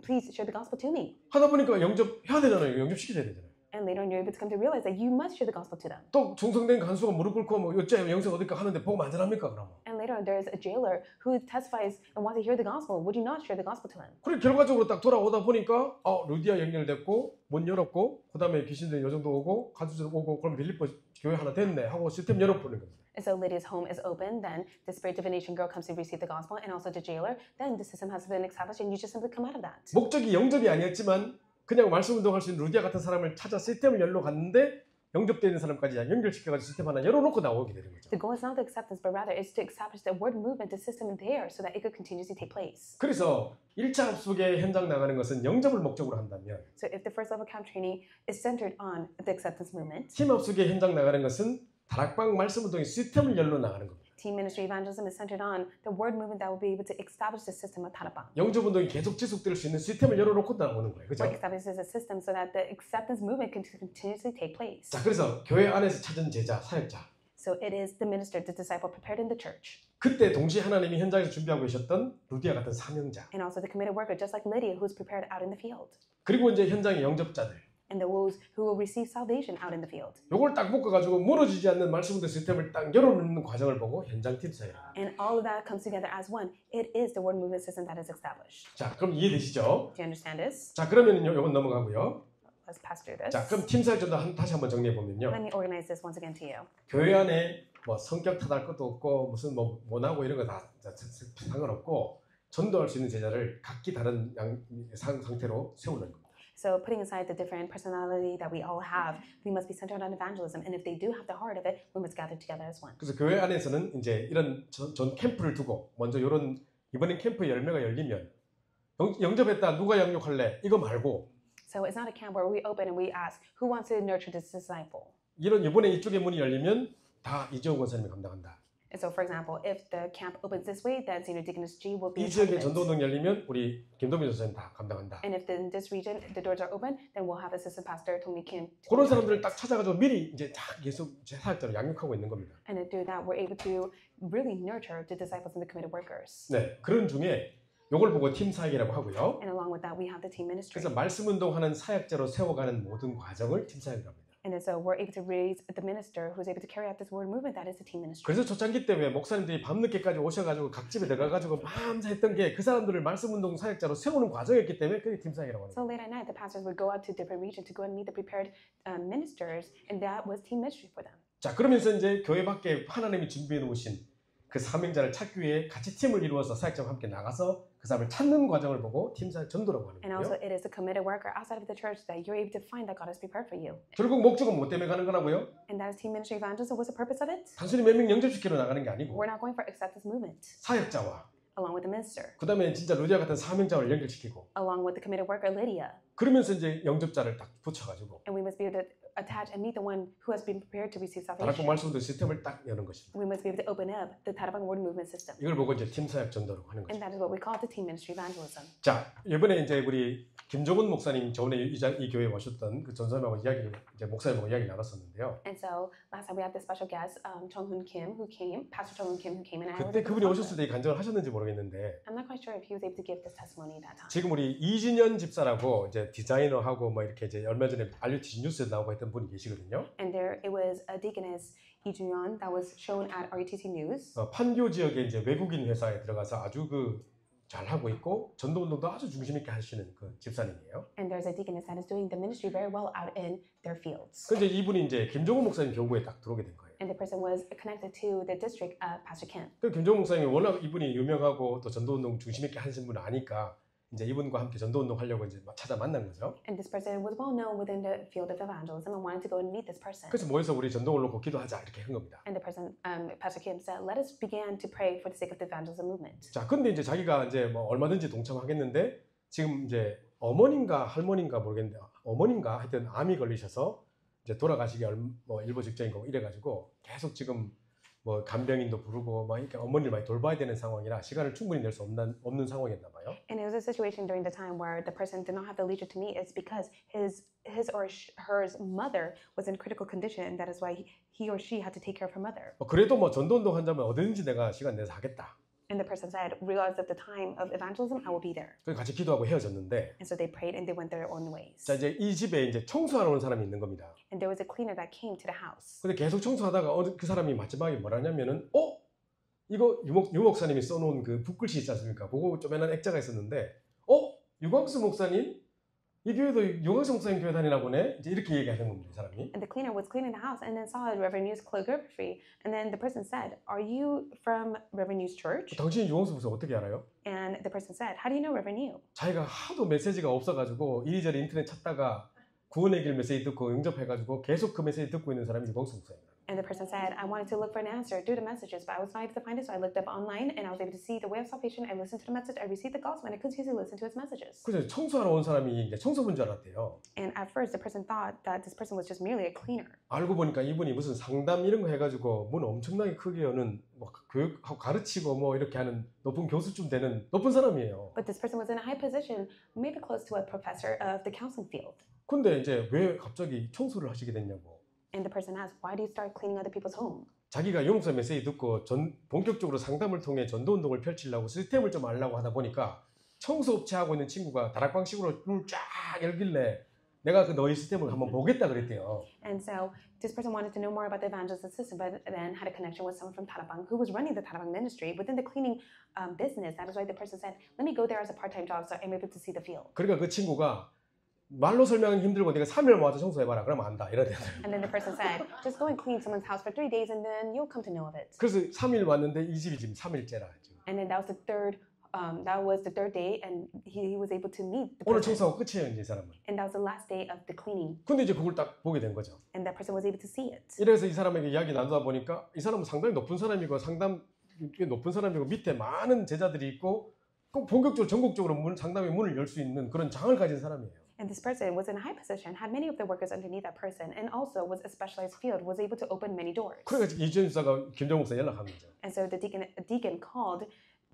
please share the gospel to me? 하다 보니까 영접해야 되잖아요. 영접시켜야 되잖아요. And later on you're able to come to realize that you must share the gospel to them. 또 중성된 간수가 무릎 꿇고 뭐 어째 영생 어딜까 하는데 보고 만전합니까 그러면? And later on there's a jailer who testifies and wants to hear the gospel. Would you not share the gospel to him? 그래 결과적으로 딱 돌아오다 보니까 루디아 연결됐고 문 열었고 그다음에 귀신들 요 정도 오고 간수들 오고 그럼 빌립보 교회 하나 됐네 하고 시스템 열어보는 겁니다. And so Lydia's home is open, then the spirit divination girl comes to receive the gospel, and also the jailer, then the system has been established and you just simply come out of that. 목적이 영접이 아니었지만 그냥 말씀 운동할 수 있는 루디아 같은 사람을 찾아 시스템을 열러 갔는데 영접되어 있는 사람까지 연결시켜가지고 시스템 하나 열어놓고 나오게 되는 거죠. The goal is not the acceptance, but rather is to establish the word movement, the system there, so that it could continuously take place. 그래서 1차 합숙에 현장 나가는 것은 영접을 목적으로 한다면 So if the first level camp training is centered on the acceptance movement, 팀 합숙에 현장 나가는 것은 다락방 말씀 운동의 시스템을 열러 나가는 겁니다. team ministry evangelism is centered on the word movement that will be able to establish the system of Tarapang. 영접 운동이 계속 지속될 수 있는 시스템을 열어놓고 나오는 거예요. 그죠? What establishes a system so that the acceptance movement can continuously take place. 자, 그래서 교회 안에서 찾은 제자, 사역자. So it is the minister, the disciple prepared in the church. 그때 동시에 하나님이 현장에서 준비하고 계셨던 루디아 같은 사명자. And also the committed worker, just like Lydia, who's prepared out in the field. 그리고 이제 현장의 영접자들. and those who will receive salvation out in the field. 요걸 딱 묶어가지고 무너지지 않는 말씀들 시스템을 딱 열어놓는 과정을 보고 현장 팀사예요. And all of that comes together as one. It is the word movement system that is established. 자, 그럼 이해되시죠? Do you understand this? 자, 그러면요, 요건 넘어가고요. Let's pass through this. 자, 그럼 팀사역 좀 다시 한번 정리해 보면요. Let me organize this once again to you. 교회 안에 뭐 성격 탓할 것도 없고 무슨 뭐 원하고 이런 거 다 상관없고 전도할 수 있는 제자를 각기 다른 상태로 세우는 겁니다. So putting aside the different personality that we all have, we must be centered on evangelism. And if they do have the heart of it, we must gather together as one. 그래서 교회 안에서는 이제 이런 전 캠프를 두고 먼저 이런 이번엔 캠프 열매가 열리면 영접했다 누가 양육할래 이거 말고 So it's not a camp where we open and we ask, who wants to nurture this disciple? 이런 이번에 이쪽에 문이 열리면 다 이재용 권사님이 감당한다. And so, for example, if the camp opens this way, then Senior Deaconess G will be 이 지역에 전도운동 열리면 우리 김동민 전사님 다 감당한다. And if in this region the doors are open, then we'll have Assistant Pastor Tommy Kim. 그런 사람들을 딱 찾아가지고 미리 이제 다 계속 제 사역자로 양육하고 있는 겁니다. And to do that, we're able to really nurture the disciples and the committed workers. 네, 그런 중에 요걸 보고 팀 사역이라고 하고요. And along with that, we have the team ministry. 그래서 말씀 운동하는 사역자로 세워가는 모든 과정을 팀 사역이라고 합니다. And then so we're able to raise the minister who's able to carry out this word movement. That is the team ministry. 그래서 초창기 때 왜 목사님들이 밤늦게까지 오셔가지고 각 집에 들어가가지고 밤새 했던 게 그 사람들을 말씀 운동 사역자로 세우는 과정이었기 때문에 그게 팀 사역이라고 합니다. So late at night, the pastors would go out to different regions to go and meet the prepared ministers, and that was team ministry for them. 자, 그러면서 이제 교회 밖에 하나님이 준비해 놓으신 그 사명자를 찾기 위해 같이 팀을 이루어서 사역자와 함께 나가서 그 사람을 찾는 과정을 보고 팀 사역 전도라고 하는 And 거예요. also, it is a committed worker outside of the church that you're able to find that God has prepared for you. 결국 목적은 뭐 때문에 가는 거라고요? And that is team ministry evangelism. What's the purpose of it? 단순히 몇 명 영접시키러 나가는 게 아니고 We're not going for acceptance movement. 사역자와 Along with the minister, 그 다음에 진짜 루디아 같은 사명자를 연결시키고 along with the committed worker Lydia, 그러면서 이제 영접자를 딱 붙여가지고 and we must be able to attach and meet the one who has been prepared to receive 다락방 salvation. 말씀도 시스템을 딱 여는 것입니다. We must be able to open up the Tarabang word movement system, 이걸 보고 이제 팀 사역 전도라고 하는 and 거죠. that is what we call the team ministry evangelism. 자, 이번에 이제 우리 김종훈 목사님 저번에 이 교회에 오셨던 그 전사님하고 이야기를 이제 목사님하고 이야기 나눴었는데요. And so last time we had this special guest, Chung-Hoon Kim, who came, Pastor Chung-Hoon Kim, who came, and I 그때 그분이 오셨을 때 이 간증을 하셨는지 모르겠는데 I'm not quite sure if he was able to give this testimony at that time. 지금 우리 이진현 집사라고 이제 디자이너하고 뭐 이렇게 이제 얼마 전에 RUTC 뉴스에 나오고 했던 분이 계시거든요. And there it was a deaconess Lee Jun-yeon that was shown at RUTC News. 판교 지역에 이제 외국인 회사에 들어가서 아주 잘 하고 있고 전도 운동도 아주 중심 있게 하시는 그 집사님이에요. And there's a deaconess that is doing the ministry very well out in their fields. 근데 이분이 이제 김종훈 목사님 교구에 딱 들어오게 된 거예요. And the person was connected to the district of Pastor Kim. 그 김종훈 목사님이 워낙 이분이 유명하고 또 전도 운동 중심 있게 하신 분 아니까 이제 이분과 함께 전도 운동 하려고 이제 찾아 만난 거죠. And this person was well known within the field of evangelism and wanted to go and meet this person. 그래서 모여서 우리 전도를 놓고 기도하자 이렇게 한 겁니다. And the person, Pastor Kim said, let us begin to pray for the sake of the evangelism movement. 자, 근데 이제 자기가 이제 뭐 얼마든지 동참하겠는데 지금 이제 어머님과 할머니인가 모르겠는데 어머님과 하여튼 암이 걸리셔서 이제 돌아가시기 뭐 일보 직전인 거고 이래가지고 계속 지금 뭐 간병인도 부르고 막 이렇게 어머니를 많이 돌봐야 되는 상황이라 시간을 충분히 낼 수 없는 상황이었나 봐요. And it was a situation during the time where the person did not have the leisure to meet. It's because his or her mother was in critical condition, and that is why he or she had to take care of her mother. 그래도 뭐 전도 운동 한다면 어디든지 내가 시간 내서 하겠다. And the person said, regardless of the time of evangelism, I will be there. 그래서 같이 기도하고 헤어졌는데 And so they prayed and they went their own ways. 자, 이제 이 집에 이제 청소하러 온 사람이 있는 겁니다. And there was a cleaner that came to the house. 근데 계속 청소하다가 그 사람이 마지막에 뭐라냐면은 이거 유 목사님이 써놓은 그 붓글씨 있지 않습니까? 그거 조그만한 액자가 있었는데 유광수 목사님? 이 교회도 유광수 목사님 교회 다니나 보네? 이제 이렇게 얘기하는 겁니다, 이 사람이. And the cleaner was cleaning the house and then saw Reverend Yu's calligraphy. And then the person said, are you from Reverend Yu's church? 당신이 유광수 목사 어떻게 알아요? And the person said, how do you know Reverend Yu? 자기가 하도 메시지가 없어가지고 이리저리 인터넷 찾다가 구원의 길 메시지 듣고 영접해가지고 계속 그 메시지 듣고 있는 사람이 유광수 목사입니다. And the person said, I wanted to look for an answer through the messages, but I was not able to find it, so I looked up online and I was able to see the way of salvation. I listened to the message, I received the gospel, and I continued to listen to his messages. 그래서 청소하러 온 사람이 이제 청소부인 줄 알았대요. And at first, the person thought that this person was just merely a cleaner. 알고 보니까 이분이 무슨 상담 이런 거 해가지고 문 엄청나게 크게 여는 뭐 교육하고 가르치고 뭐 이렇게 하는 높은 교수쯤 되는 높은 사람이에요. But this person was in a high position, maybe close to a professor of the counseling field. 근데 이제 왜 갑자기 청소를 하시게 됐냐고. And the person asked, why do you start cleaning other people's home? 자기가 용서 메시지 듣고 본격적으로 상담을 통해 전도 운동을 펼치려고 시스템을 좀 알려고 하다 보니까 청소업체 하고 있는 친구가 다락방식으로 문을 쫙 열길래 내가 그 너희 시스템을 한번 보겠다 그랬대요. And so this person wanted to know more about the evangelism system, but then had a connection with someone from Tarabang who was running the Tarabang ministry within the cleaning business. That is why the person said, let me go there as a part-time job so I'm able to see the field. 그러니까 그 친구가 말로 설명하기 힘들고 네가 3일 모아서 청소해봐라. 그러면 안다. 이러대요. And then the person said, just go and clean someone's house for 3 days and then you'll come to know of it. 그래서 3일 왔는데 이 집이 지금 3일째라. And then that was the third day, and he was able to meet the 오늘 person. 청소하고 끝이에요, 이제 이 사람은. And that was the last day of the cleaning. 근데 이제 그걸 딱 보게 된 거죠. And that person was able to see it. 이래서 이 사람에게 이야기 나누다 보니까 이 사람은 상당히 높은 사람이고 높은 사람이고 밑에 많은 제자들이 있고 꼭 본격적으로 전국적으로 상담의 문을 열 수 있는 그런 장을 가진 사람이에요. And this person was in a high position, had many of the workers underneath that person, and also was a specialized field, was able to open many doors. 그러니까 이주연 집사가 김정 목사 연락한 거죠. And so the deacon called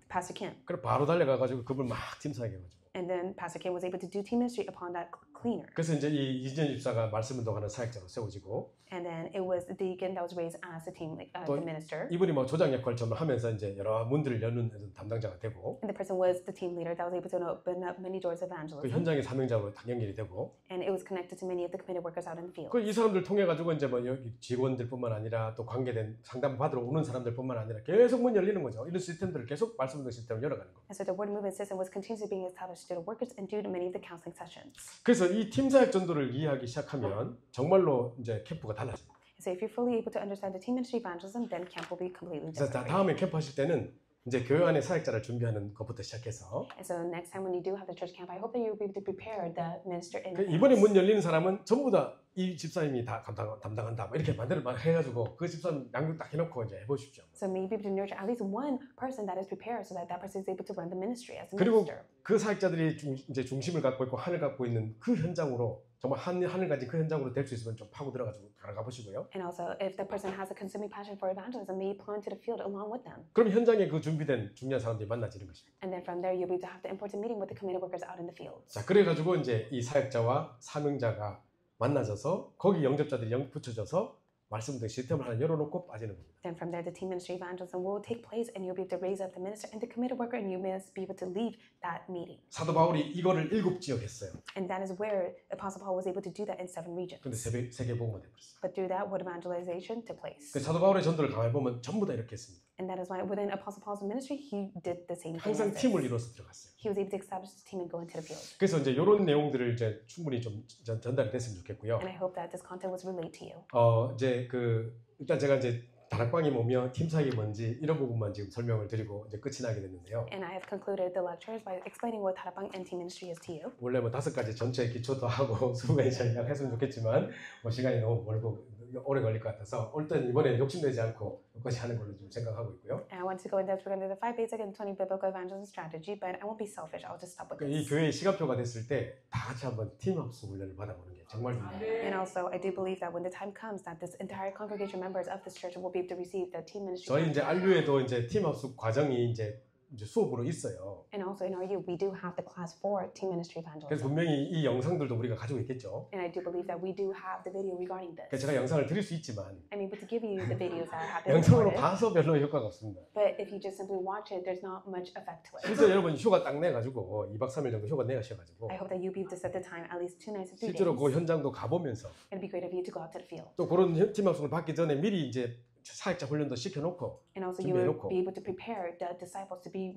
Pastor Kim. 그래 바로 달려가가지고 그걸 막 팀사하게 해가지고. And then Pastor Kim was able to do team ministry upon that cleaner. 그래서 이제 이 이주연 집사가 말씀 운동하는 사역자로 세워지고. And then it was the deacon that was raised as the team, the minister. 이분이 뭐 조장 역할처럼 하면서 이제 여러 문들을 여는 담당자가 되고. And the person was the team leader that was able to open up many doors of evangelism. 그 현장의 사명자로 연결이 되고. And it was connected to many of the committed workers out in the field. 그 이 사람들 통해 가지고 이제 뭐 여기 직원들뿐만 아니라 또 관계된 상담 받으러 오는 사람들뿐만 아니라 계속 문 열리는 거죠. 이런 시스템들을 계속 말씀드린 시스템을 열어가는 거. And so the word movement system was continuously being established due to workers and due to many of the counseling sessions. 그래서 이 팀사역 전도를 이해하기 시작하면 정말로 이제 캠프가 달라집니다. So if you're fully able to understand the team ministry evangelism, then camp will be completely 그래서 different. 다음에 캠프 하실 때는 이제 교회 안에 사역자를 준비하는 것부터 시작해서 And so next time when you do have the church camp, I hope that you'll be able to prepare the minister in 이번에 advance. 문 열리는 사람은 전부 다 이 집사님이 다 담당한다 뭐 이렇게 만들어 해가지고 그 집사님 양육 딱 해놓고 이제 해보십시오. So maybe able to nurture at least one person that is prepared so that that person is able to run the ministry as a 그리고 minister. 그 사역자들이 이제 중심을 갖고 있고 하늘 갖고 있는 그 현장으로 정말 하늘 가진 그 현장으로 될 수 있으면 좀 파고 들어가지고 가 보시고요. And also, if the person has a consuming passion for evangelism, may you plunge to the field along with them. 그럼 현장에 그 준비된 중요한 사람들이 만나지는 것입니다. And then from there, you'll be able to have the important meeting with the committed workers out in the fields. 자, 그래가지고 이제 이 사역자와 사명자가 만나져서 거기 영접자들이 붙여져서 말씀드린 시스템을 하나 열어놓고 빠지는 겁니다. Then from there, the team ministry evangelism will take place, and you'll be able to raise up the minister and the committed worker, and you must be able to leave that meeting. 사도 바울이 이거를 7지역 했어요. And that is where Apostle Paul was able to do that in 7 regions. 근데 세계 복음화 돼버렸어요. But through that, word evangelization took place. 그 사도 바울의 전도를 가만히 보면 전부 다 이렇게 했습니다. And that is why within Apostle Paul's ministry, he did the same thing. 항상 as this. 팀을 이뤄서 들어갔어요. He was able to establish the team and go into the field. 그래서 이제 이런 내용들을 이제 충분히 좀 전달이 됐으면 좋겠고요. And I hope that this content was relayed to you. 이제 일단 제가 이제 다락방이 뭐며 팀사역이 뭔지 이런 부분만 지금 설명을 드리고 이제 끝이 나게 됐는데요. And I have concluded the lectures by explaining what Tarabang and team ministry is to you. 원래 뭐 5가지 전체 기초도 하고 20가지 전략 했으면 좋겠지만 뭐 시간이 너무 멀고 오래 걸릴 것 같아서 일단 이번에 욕심내지 않고 여기까지 하는 걸로 좀 생각하고 있고요. And I want to go in depth regarding the 5 basic and 20 biblical evangelism strategy, but I won't be selfish. I'll just stop with 이 this. 교회의 시간표가 됐을 때 다 같이 한번 팀 합숙 훈련을 받아보는 게 정말 중요해요. And also, I do believe that when the time comes that this entire congregation members of this church will be able to receive the team ministry. 저희 이제 안류에도 이제 팀 합숙 과정이 이제 수업으로 있어요. And also in RU, we do have the class for team ministry 그래서 evangelism. 분명히 이 영상들도 우리가 가지고 있겠죠. And I do believe that we do have the video regarding this. 그래서 제가 영상을 드릴 수 있지만 I'm able to give you the videos that have been 영상으로 recorded. 봐서 별로 효과가 없습니다. But if you just simply watch it, there's not much effect to it. 실제 여러분 휴가 딱 내가지고 2박 3일 정도 휴가 내가셔가지고 I hope that you'll be able to set the time at least 2 nights and 3 실제로 그 days. 현장도 가보면서 It'd be great of you to go out to the field. 또 그런 팀 합숙을 받기 전에 미리 이제 사역자 훈련도 시켜놓고 And also you will 준비해놓고 be able to prepare the disciples to be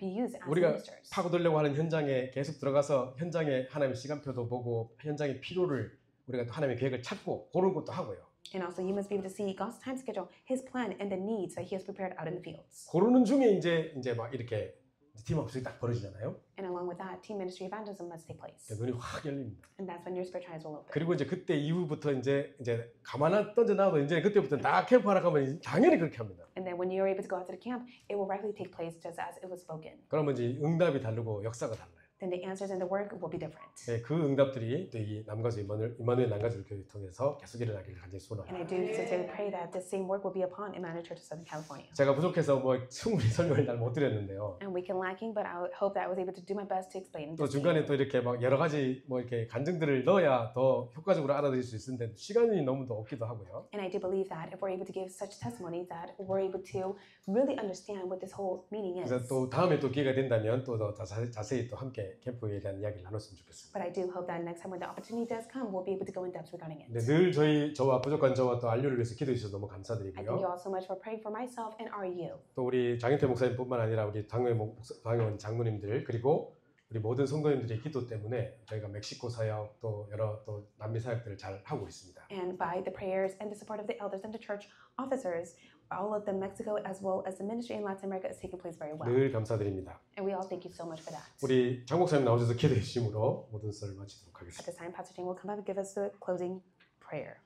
used as 우리가 ministers. 파고들려고 하는 현장에 계속 들어가서 현장의 하나님의 시간표도 보고 현장의 필요를 우리가 또 하나님의 계획을 찾고 그런 것도 하고요. And also you must be able to see God's time schedule, His plan, and the needs that He has prepared out in the fields. 고르는 중에 이제 막 이렇게 팀 합숙이 딱 벌어지잖아요. And along with that, team ministry evangelism must take place. 눈이 확 열립니다. And that's when your spiritual eyes will open. 그리고 이제 그때 이후부터 이제 가만 던져놔도 이제 그때부터 다 캠프하러 가면 당연히 그렇게 합니다. And then when you're able to go out to the camp, it will rightly take place just as it was spoken. 그러면 이제 응답이 다르고 역사가 달라요. Then the answers and the work will be different. 네, 그 응답들이 또 이 남가주 이마누엘 남가주 교회를 통해서 계속 일어나기를 간절히 And I 소원합니다. do sincerely pray that the same work will be upon Emmanuel Church of Southern California. 제가 부족해서 뭐 충분히 설명을 잘 못 드렸는데요. And we can lacking, but I hope that I was able to do my best to explain. 또 this to you. 중간에 또 이렇게 막 여러 가지 뭐 이렇게 간증들을 넣어야 더 효과적으로 알아들을 수 있는데 시간이 너무 더 없기도 하고요. And I do believe that if we're able to give such testimonies, that we're able to really understand what this whole meaning is. 그래서 또 다음에 또 기회가 된다면 또 더 자세히 또 함께 함께 캠프에 대한 이야기를 나눴으면 좋겠습니다. But I do hope that next time when the opportunity does come, we'll be able to go in depth regarding it. 네, 늘 저와 부족한 저와 또 RU를 위해서 기도해 주셔서 너무 I thank you 감사드리고요. all so much for praying for myself and RU. 또 우리 장인태 목사님뿐만 아니라 우리 당회원 장로님들 그리고 우리 모든 성도님들의 기도 때문에 저희가 멕시코 사역 또 여러 또 남미 사역들을 잘 하고 있습니다. And by the prayers and the support of the elders and the church officers, all of the Mexico as well as the ministry in Latin America is taking place very well. 늘 감사드립니다. And we all thank you so mu해 for that. 우리 장 목사님 나오셔서 기도해 주심으로 모든 썰을 마치도록 At 하겠습니다. this time, Pastor Jing will come up and give us the closing prayer.